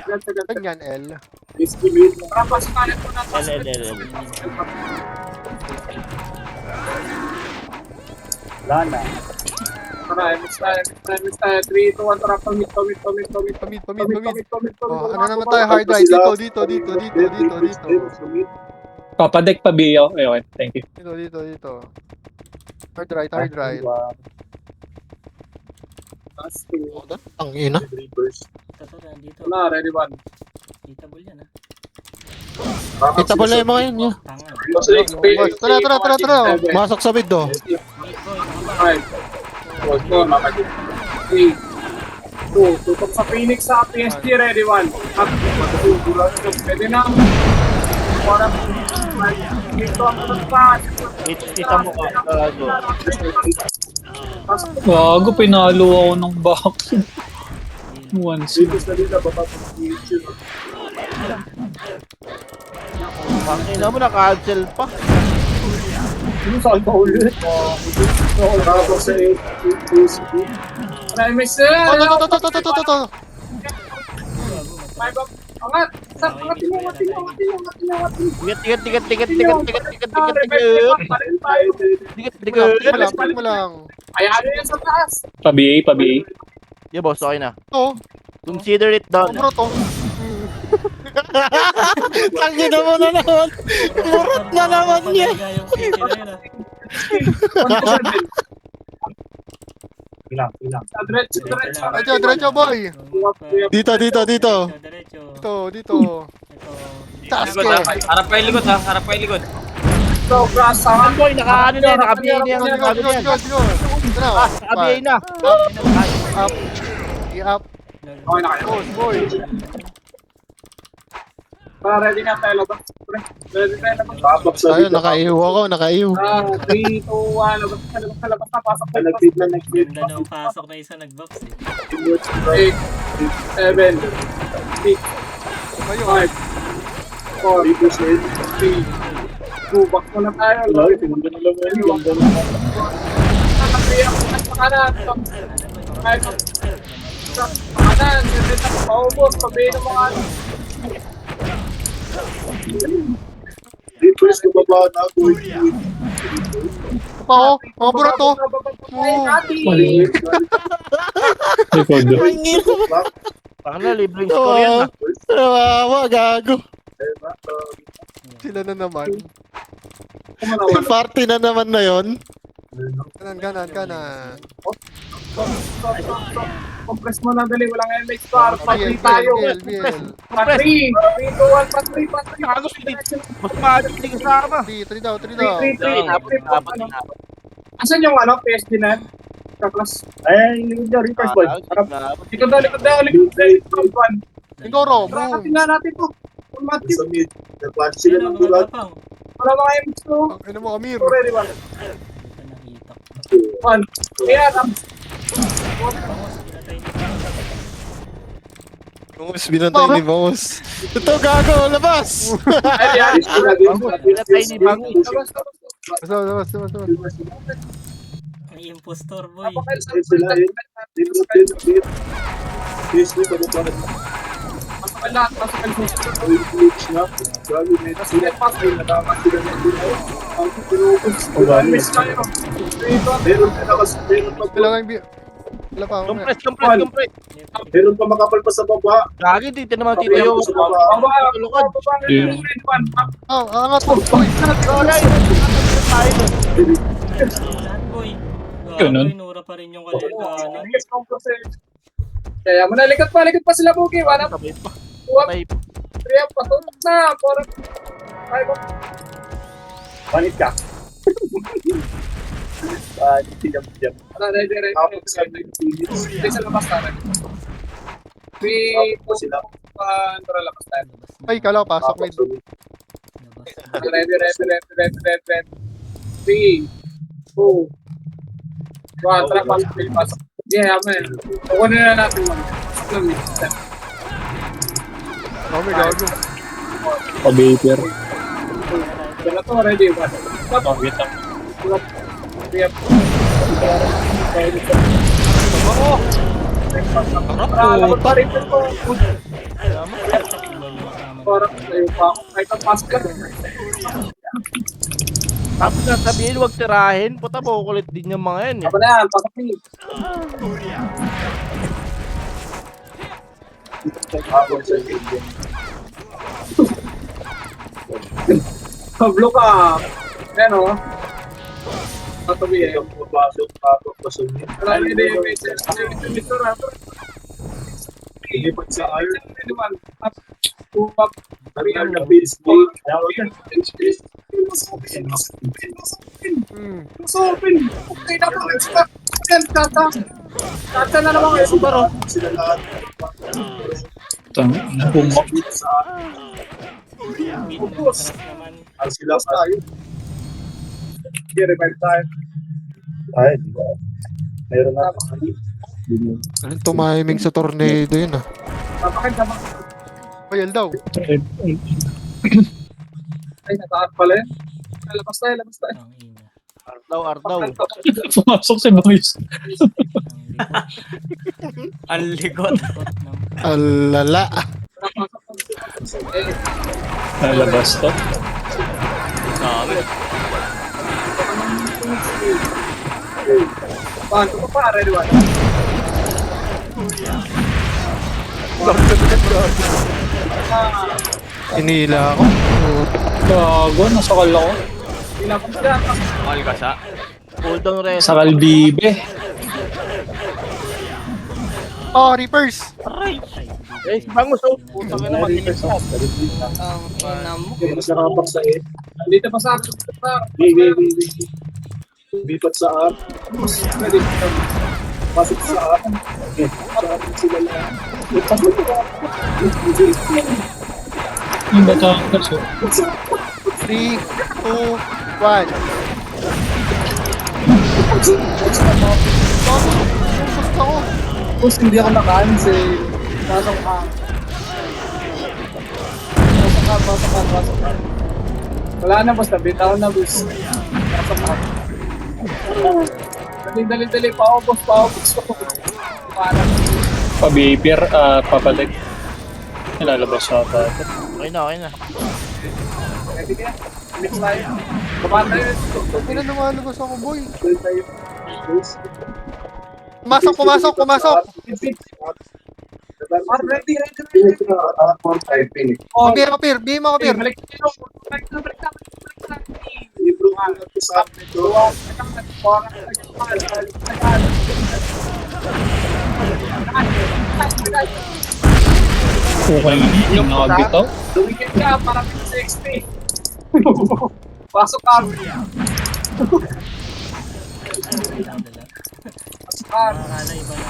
Sagad. Ganyan, L. Estimate. Rapas kanan ko na. L. Wala na. Tara, miss tayo. 3, 2, 1, tara, pamit. Pamit. Oh, ano naman tayo, hard right. Dito. Papadek pa BA. Okay, thank you. Dito. Hard right. Last 2. Ang ina. Reapers. Ito, nandito. Na, ready 1. Kitable yan ah. Kita pala yung mga yun. Tanga. Tara. Masok sa mid do. 5. Tutok sa Phoenix sa PSG, ready 1. Up. Pwede na. Para dito ang pa. Kita mo ka. Gago, pinalo ako ng box. Once. Reapers na din na papapag YouTube. Ina mo, na-cancel pa. Sino saan pa ulit? Nakapag sa A. Premise. Ito. Angat. Angatin mo. Tigat. mo lang. Ayanin yan sa taas. Pa BA. Yeah, boss, okay na. Ito. Consider it done. Bro, to. Tangin na mo na naman. Murot na naman niya. Yung city na yun ah. Ilang. Diretso, boy. Dito. Diretso. Dito. Ito. Sasuke. Harap pa yung likod ha. Harap pa yung likod. So, grass sa Boy, naka-ano na yan, naka-BA na yan. Ito na. Naka-BA na. Up. Up. Okay na kayo. Boy. Ready na tayo labas. Ready tayo labas. Papap sa Ayun, nakaiw ako. 3, 2, 1. Labas na. Pasok tayo. Nag-feed na nag-feed. Ganda nung pasok na isa nag-box eh. 8, 7, 6, Kayo. 5, 4, Reapers na yun. 3, 2, back muna tayo. Wala, tinunda na lang yun. Ganda na. Nakakriyak ko na sa kanan. Kahit sa kanan, siyempre na paubos. Pabihin ng mga ano. Reapers na baba na. Oo. Mga bro to. Maliit. Likod. Baka na, libreng score yan ah. Nawawa, gago. Sila na naman. Party na naman na yon. Kanan. Compress mo na dali. Walang MX bar. Patri tayo. BL. Patri. 3, 2, 1. Patri. Gago, mas maaari hindi kasama. 3 daw. 3. Asan yung ano? PSG na? Kaklas. Ay, yung Reapers boy. Likod daw. 1. Siguro, boom. Tingnan natin to. Matthew. Sa mid. Nag-watch sila ng bulat. Wala mga yung gusto. Ang ina mo, Amir. Ready ba? Nakita. One. Kaya lang. Bangus, binantay ni Bangus. Ito, gago, labas! Ay, yan. Pinatay ni Bangus. Labas. May impostor boy. Sila yun. Yes, may pagkakas. Masakal lahat. Masakal gusto. Oil bleach na. Grabe, may Sila pasay. Nagamas sila ng buhay. Ang pinupos. Grabe. Miss tayo. Meron pa nakas, meron pa Wala kang wala pa ako. Compress. meron pa makapal pa sa baba. Gagi, dito naman tito yung... Baba. Yeah. Angat mo. Uy, Lahat boy. Ganun. Nura pa rin yung kalaganan. Kaya mo na, likat pa sila, Bugi. Wala pa. Sabay pa. Uwap. Sabay pa. Kaya patutok na. Parang... Ay, ko. Panit ka. Tiyam. Ano, ready. Hindi sa labas tayo. Sila. Tara, labas tayo. ay, kala ko pasok may. Ready. 3, 2, 1. Tara, pasok. Yeah, man. Kukunin na natin man. Kami gago. Pa-vapor. Wala to, ready. Wait lang. Parang tayo pa ako. Kahit ang pasok ka. Tapos sabihin, huwag tirahin. Puta, kukulit din yung mga yan eh. Ako na, pasok ni. Pablo ka. Ano? Tatabi eh. Papasok, papasok niya. Ilipat sa iron. Kariyan na baseball. Open. Okay na po. Kata na naman kayo. Baro. Sila lahat. Bumak. Focus. Ang sila tayo. I-revive tayo. Ay, di ba? Meron na. Anong tumiming sa tornado yun ah? Napakita mo. Bayal daw. Ay, nataat pala yun. Labas tayo. Ang ina. Ardaw. Pumasok si Boys. Ang ligot. Alala. Nalabas to. Paano ko pa? Ready one. Inila ako. Gago, nasakal ako. Pinapang siya. Mahal ka sa. Hold down rest. Sakal bibe. Oh, Reapers. Eh, si Bangus oh. Putang ina, matinig mo. Ang ina mo. Mas nakapak sa it. Dito pa sa akin. Bipat sa up. Ready. Pasok sa up. Sa atin sila lahat. Yung Batangas oh. 3, 2, 1. Gusto ko. Tapos hindi ako naka-ansel. Pasok ka. Pasok ka. Wala na, basta bitaw na, boss. Pasok ka. Dali. Paubos. Parang. Pa-vapor at papalik. Nilalabas sa ata. Okay na. Ready ka? Mix tayo. Baba tayo. Hindi na lumalabas ako, boy. Tuloy tayo. Pumasok. Ready. Apir. Balik tayo. Okay, yung nakabitaw. Lumikit ka para 60. Pasok ka. Akala iba na.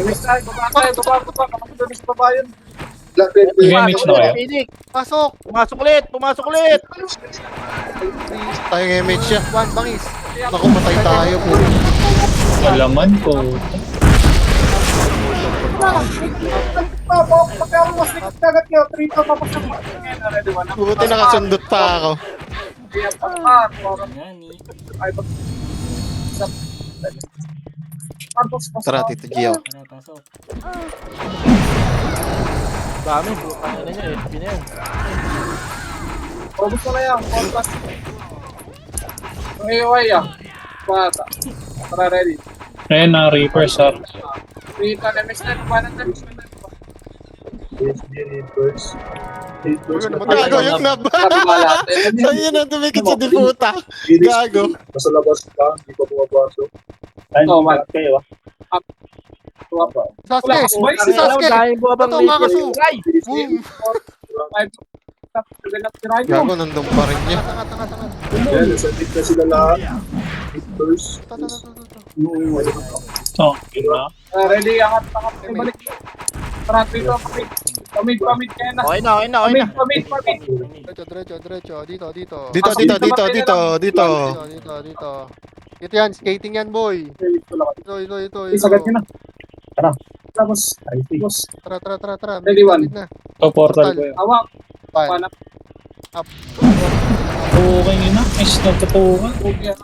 Image tayo, baba tayo, baba. Kapag doon sa baba yun. Nag-image na kayo? Phoenix, Pasok! pumasok ulit. Tayong image siya. One, bangis. Naku, matay tayo po. Alaman ko. Pagka mo mas likot kagat nyo, 3 to papasok. Ngayon na ready, wala. Buti nakasundot pa ako. Kaya pa, Yan eh. ay pag... Tapos, Tara, Tito Gio. Tara, pasok. Dami, bukan na niya, FP na yan. Robot ko na yan, podcast. Yung AOI ah. Bata. Tara, ready. Ayun na, Reaper, sir. Rita, nemes na, kumanan na. PSG Reapers. Reapers na Gago yung nab. Ayun na, tumikit sa diputa. Phoenix, Gago. nasa labas ka, hindi pa pumapasok. Ay, Oh, hindi kayo ah. Tuwa pa. Sasuke! Wala, Si Sasuke! Dahil buwabang Ito, kakasu! Ay! Boom! 5. Gago, nandun pa rin niya. Yan, nasa big na sila lahat. Reapers. Yung ano na. So, yun na. Ready, angat. Balik. Tara, dito, pamid kaya na. Okay na. Pamid. Diretso. Dito. Dito. Dito yan, skating yan, boy. Ito. Isagat nyo na. Tara. Tapos, Tara. Ready, one. Na. So, portal ko yun. awak. One. Panap. Okay yun na. Is natutukan. Bugyan.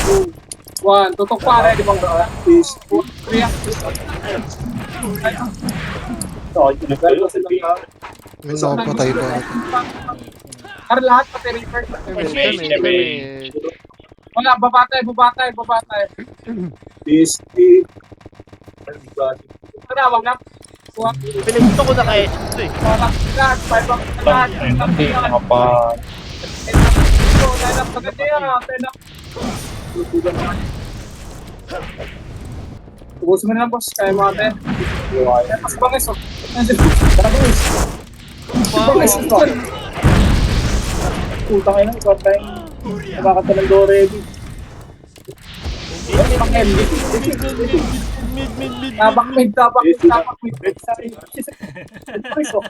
1. Tutok pa, ready bang ba? Please. 3. May nakapatay ba? Para lahat pati reaper. Wala, babatay. PSG. Tara, wag na. Pinagpunta ko na kay ito eh. Para lahat, 5 ang lahat. Ay, hindi nakapa... Ubusin mo na lang, boss. Kaya mo ate. Tapos bangis, oh. Tara, bangis. Bangis, ito. Puta kayo ng ikaw tayong nakakatalang do ready. Tabak-mid. Bangis, oh.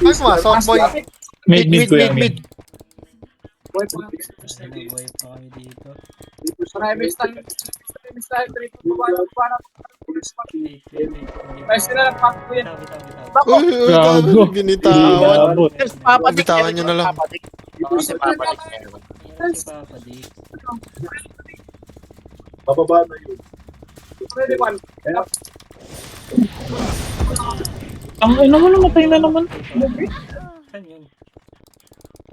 Ay, pumasok, boy. Mid ko yan. Boy, po. Nag-buhay pa kami dito. Para miss tayo. Trip. Para. Guys, sila lang pack ko yan. Bitaw. Gago. Binitawan. Abot. Bitawan nyo na lang. Si Papa Dick. Bababa na yun. Ready, 1. Ang ina mo, namatay na naman. Saan yun?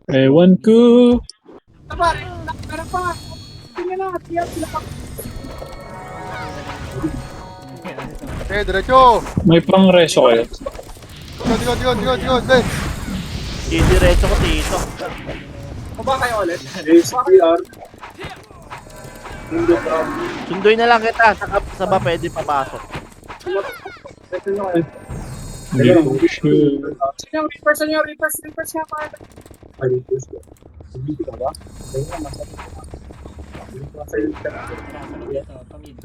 Ewan ko. Taba, tara pa. Tingnan na, tiyan sila pa. Diretso. May pang reso kayo. Digo. Didiretso ko dito. Baba kayo ulit. SPR. Hindi pa. Sunduin na lang kita. Sa ba pwede papasok? Ito na kayo. Hindi ko sure. Sino yung reapers nyo? Reapers nga pa. Ay, Reapers ka. Hindi ka ba? Ayun nga, nasa Tara, sagot dito. Pamid.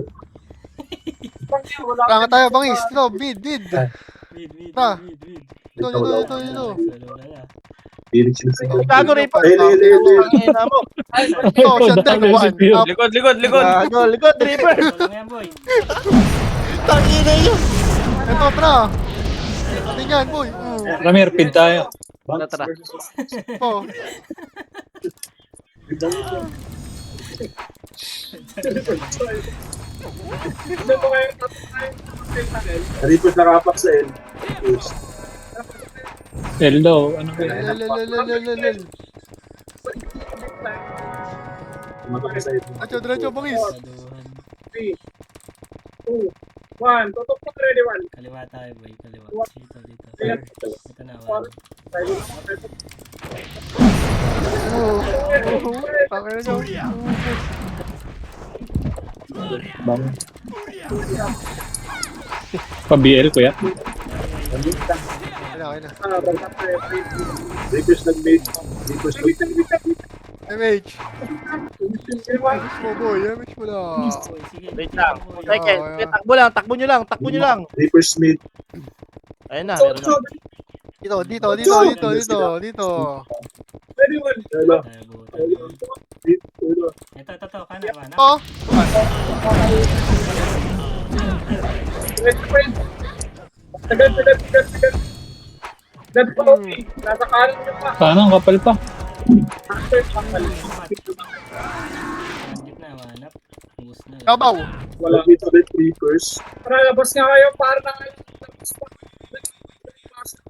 Kaya tayo, bangis. Ito, mid. Mid. Ta. Ito. Lalo. Pilit sila sa mga. Gago rin pa. Ay, Ang ina mo. Ito, Shantel, one. Up. Likod. Likod, Reaper. Wala mo yan, boy. Tangina yun. Ito, tara. Tingnan, boy. Ramir, pid tayo. Tara. Oh. Reapers nakapak sa L. Reapers. L daw. Ano ba yun? Lel. Tumatak sa L. Diretso, bangis. Saduhan. 3, 2, 1. Tutok pa, ready, 1. Kaliwa tayo, boy. Kaliwa. Dito. Ayan. Ito na, wala. Tangina nyo. Pa-BL ko ya. Okay na. Reapers nag-mate. Reapers nag-mate. MH. Damage mo, boy. Damage mo lang. Boy, sige. Wait lang. Boy. Second. Okay, takbo lang. Takbo nyo lang. Takbo nyo lang. Reaper Smith. Ayun na. Meron na. Dito. Hello. Ito. Kana. Oh, Tagal. Dead pa, okay. Nasa kanan niyo pa. Parang kapal pa. Gitna na, hanap. Ubus na. kabaw. Wala. Dito rin Reapers. Tara, labas nga kayo. Para na kayo.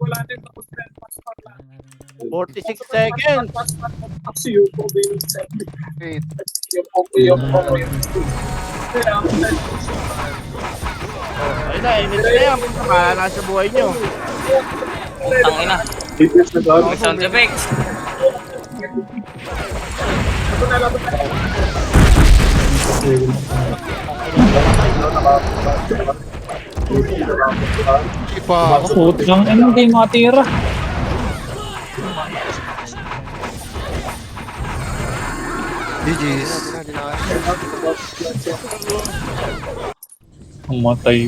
Wala din. Tapos na. 46 seconds. Kasi yung okay yung set. Wait. Yung okay. Ayun na. Image na yan. Pakala sa buhay nyo. Tangina. Reapers na gano'n. Ang sound effects. Ipa ako. Putang ina, hindi matira. GG's. Umatay.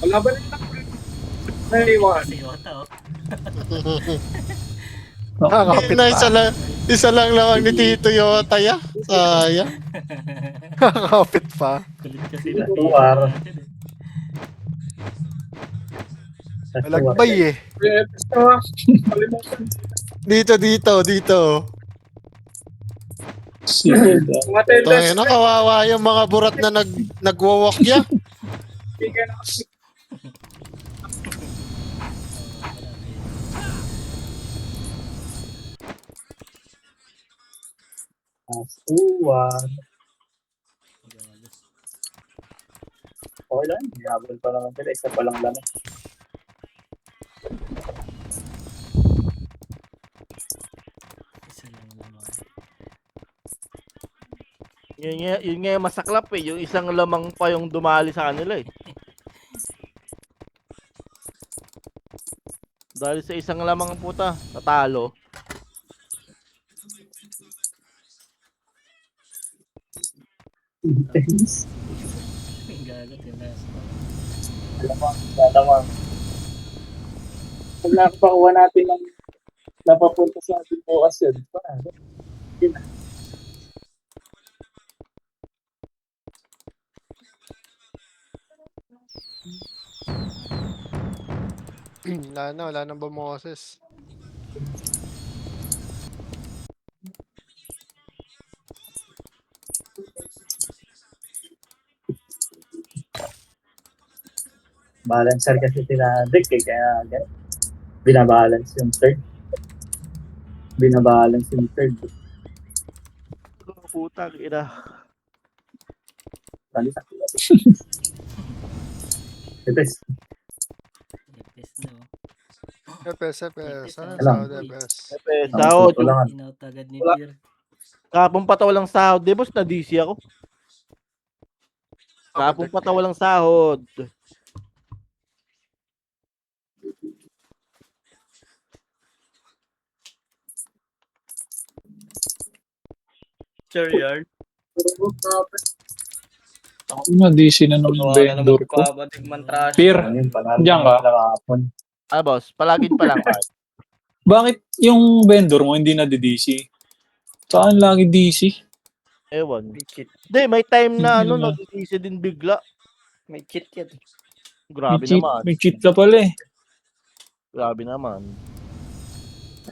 Wala ba nila? Naiwan. Si Yota, oh. Nakakapit Na pa. isa lang ang ni Tito Yota ya. Sayang. Nakakapit pa. Kulit kasi na. Tuwar. Malagbay eh. Kalimutan. Dito. Sigod. Mga tenders. Tangina, kawawa yung mga burat na nagwawalk ya. Bigyan na kasi. Asuwan. Okay lang. Habol pa naman sila. Isa pa lang laman. Isa lang naman. Yun nga yung masaklap eh. Yung isang lamang pa yung dumali sa kanila eh. Dahil sa isang lamang puta, natalo. Intense. Gagot yung last. Alamang. Pag nakapakuha natin ng napapunta sa ating bukas yun. Wala nang bumoses. Balancer kasi sila Dick eh. Kaya binabalance yung third. Putang ina. Balita. Ipes. Ipis na, oh. Epes. Ano Alam. sa Epes? Sahod. Inaut agad ni Pier. Kapong pataw lang sahod. Di boss, na-DC ako. Kapong pataw lang sahod. Chariard. Ako na, DC na naman yung vendor ko. Mantrash. Peer, Ayun, panalo Diyan ka? na kahapon. Ah boss, palagin pa lang. Mark. bakit yung vendor mo hindi na DC? Saan lagi DC? Ewan. Hindi, may time na Hindi ano, naman. nag-DC din bigla. May cheat yan. Grabe naman. May cheat ka pala eh. Grabe naman.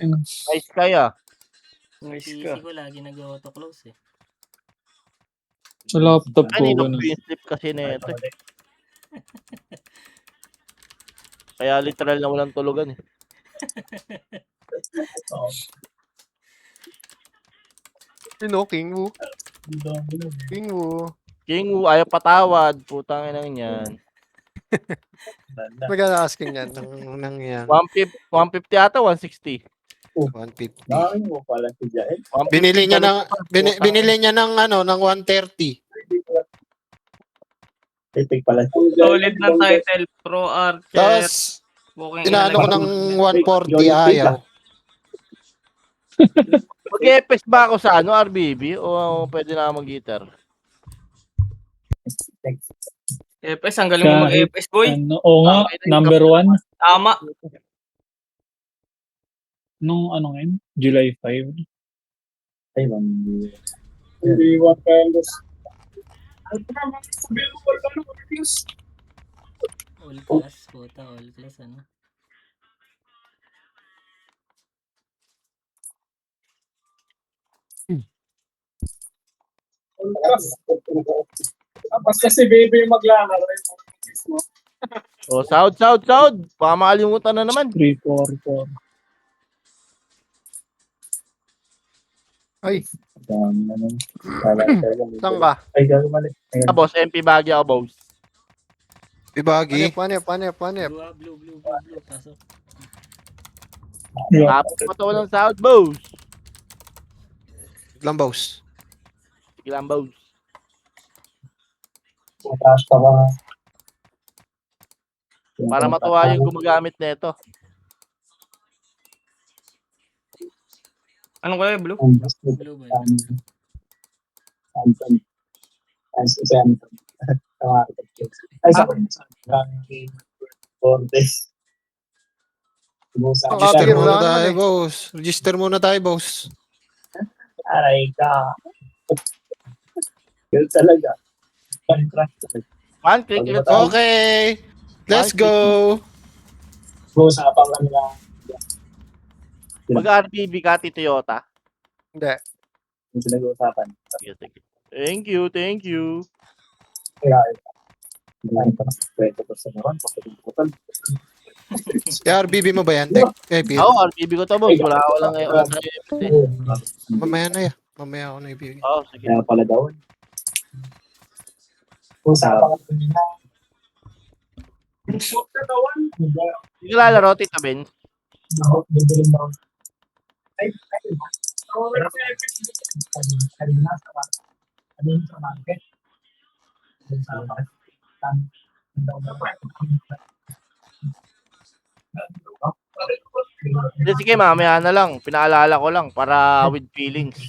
Ayun. Nice kaya. Nice Si ka. ko lagi nag-auto close eh. Sa laptop ko, Kanino ganun. free slip kasi na ito. Kaya literal na walang tulugan eh. Sino? King Wu? King Wu, ayaw patawad. Putang inang yan. Magkano asking yan? Nang yan. 150 ata, 160. 150. Bakit mo pala si Jael? 150 Binili niya ng putang binili niya ng ng 130. Tipig pala. Solid na title. Pro Archer. Tapos Booking inaano ko ng 140 Yung ayaw. Mag-EPS ba ako sa ano, RBB? O pwede na mag-gitter? FS, ang galing mo Kahit mag-FS, boy. Ano, oo nga, number 1. Tama. Nung ano ngayon? July 5. Ay, man. Hindi, Juan Carlos. Ano naman, sabihin mo, wala na, Marcus. All class, puta, all class, ano. Basta si Baby yung maglalaro. O, Sound. Baka makalimutan na naman. 3, 4, 4. Ay, Ano, saan ka? Ay, gano'n mali. Ah, boss, MP Baggy ako, boss. Ibagi. Panip. Blue. Pasok. Tapos matawa ng Sound, boss. Lang, boss. Sige lang, boss. Mataas pa ba? Para matuwa yung gumagamit nito. Anong kulay, blue? Blue ba yun? Ay, sa akin. 4 days. Register Copy, muna wala tayo, naman eh. boss. Register muna tayo, boss. Aray ka. Girl talaga. Man, click it. Okay. Let's go. Usapan ka nila. Mag-RBB ka, Toyota. Hindi. Yung pinag-uusapan. Sige. Thank you. Kaya, kumain pa ng 20% naman. RBB mo ba yan, Tek? Pete? Oo, RBB ko to, boss. Wala ako lang ngayon sa EPS eh. Mamaya na yan. Mamaya ako na ibigay. Oo, sige. Kaya pala daw. Usapan ka nila. Hindi lalaro, Tita Ben. Bibilin daw. Ay. Ano yung sa market? Sa market. Hindi, sige, mamaya na lang. Pinaalala ko lang para with feelings.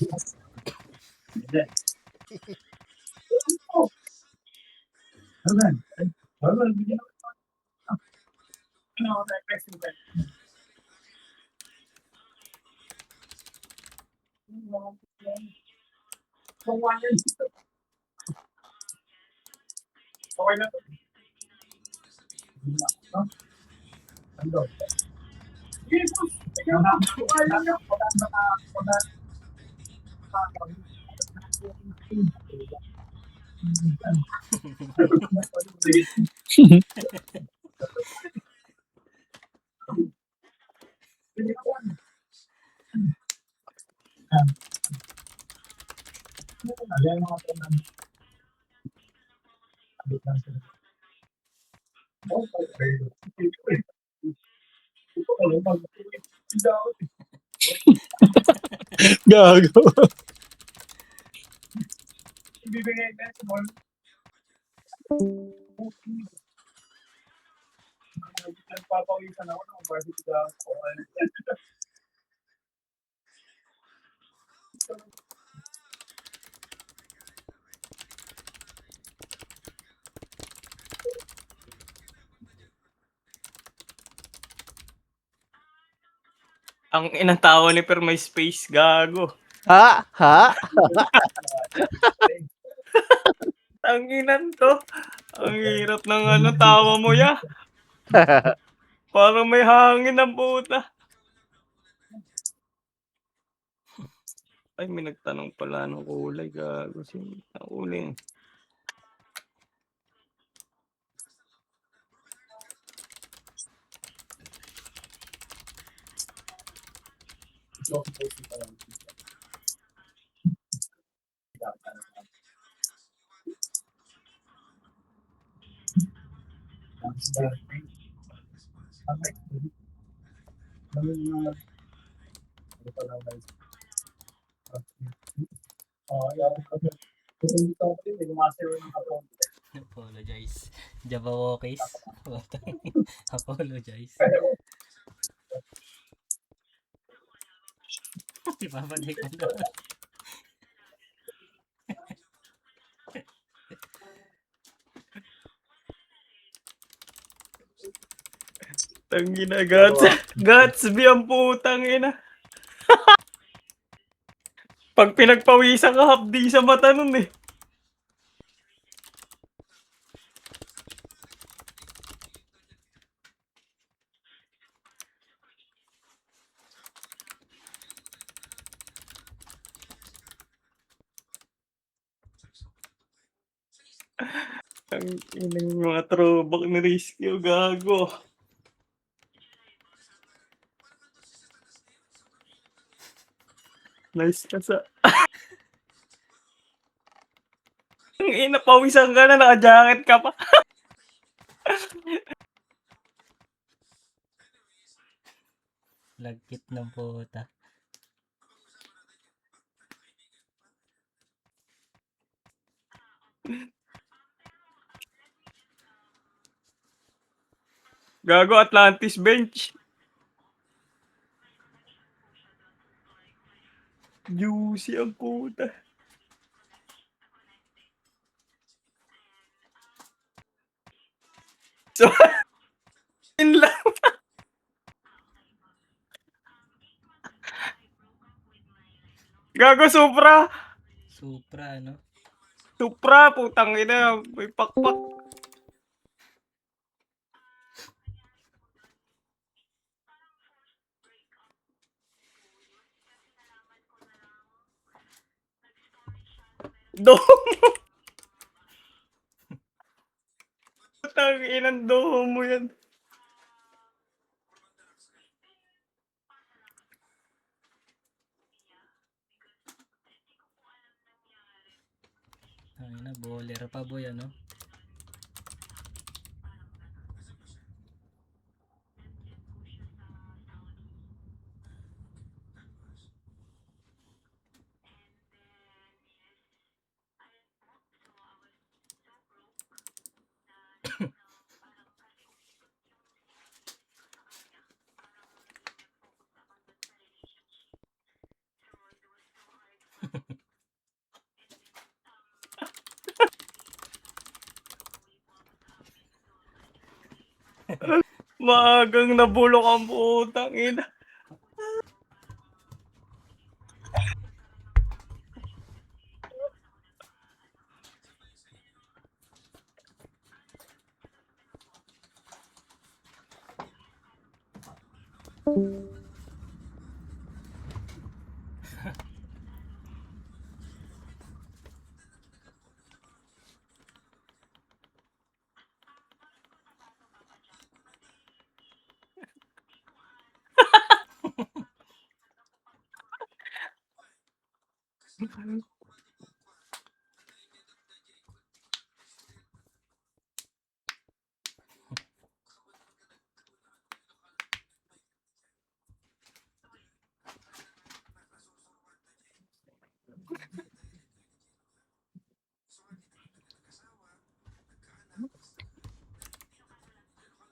Okay na to. Gago. Bibigay na small. Nagpapawisan ako ng barbecue sa Ang inang tawa ni Per may space, gago. Ha? Ang inan to. Ang hirap ng ano, tawa mo ya. Parang may hangin ang puta. Ay, may nagtanong pala ng kulay, gago. Sino ang kulay? Apologize. Jabawokis. Apologize. Ibabalik mo na. Tangina, Guts. Guts, ang putang ina. Pag pinagpawisan ka, hapdi sa mata nun eh. Ang inang mga throwback ni Risky o gago. Nice ka sa... Ang ina, pawisan ka na, naka-jacket ka pa. Lagkit ng puta. Gago, Atlantis bench. Juicy ang puta. So, in lang. Gago, Supra. Supra, ano? Supra, putang ina. May pakpak. Domo. Putang inang domo yan. Ay na, bowler pa boy, ano? Maagang nabulok ang putang ina.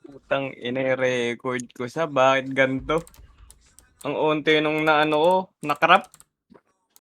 Putang ina, record ko sa bakit ganto? Ang onte nung naano ko, nakrap.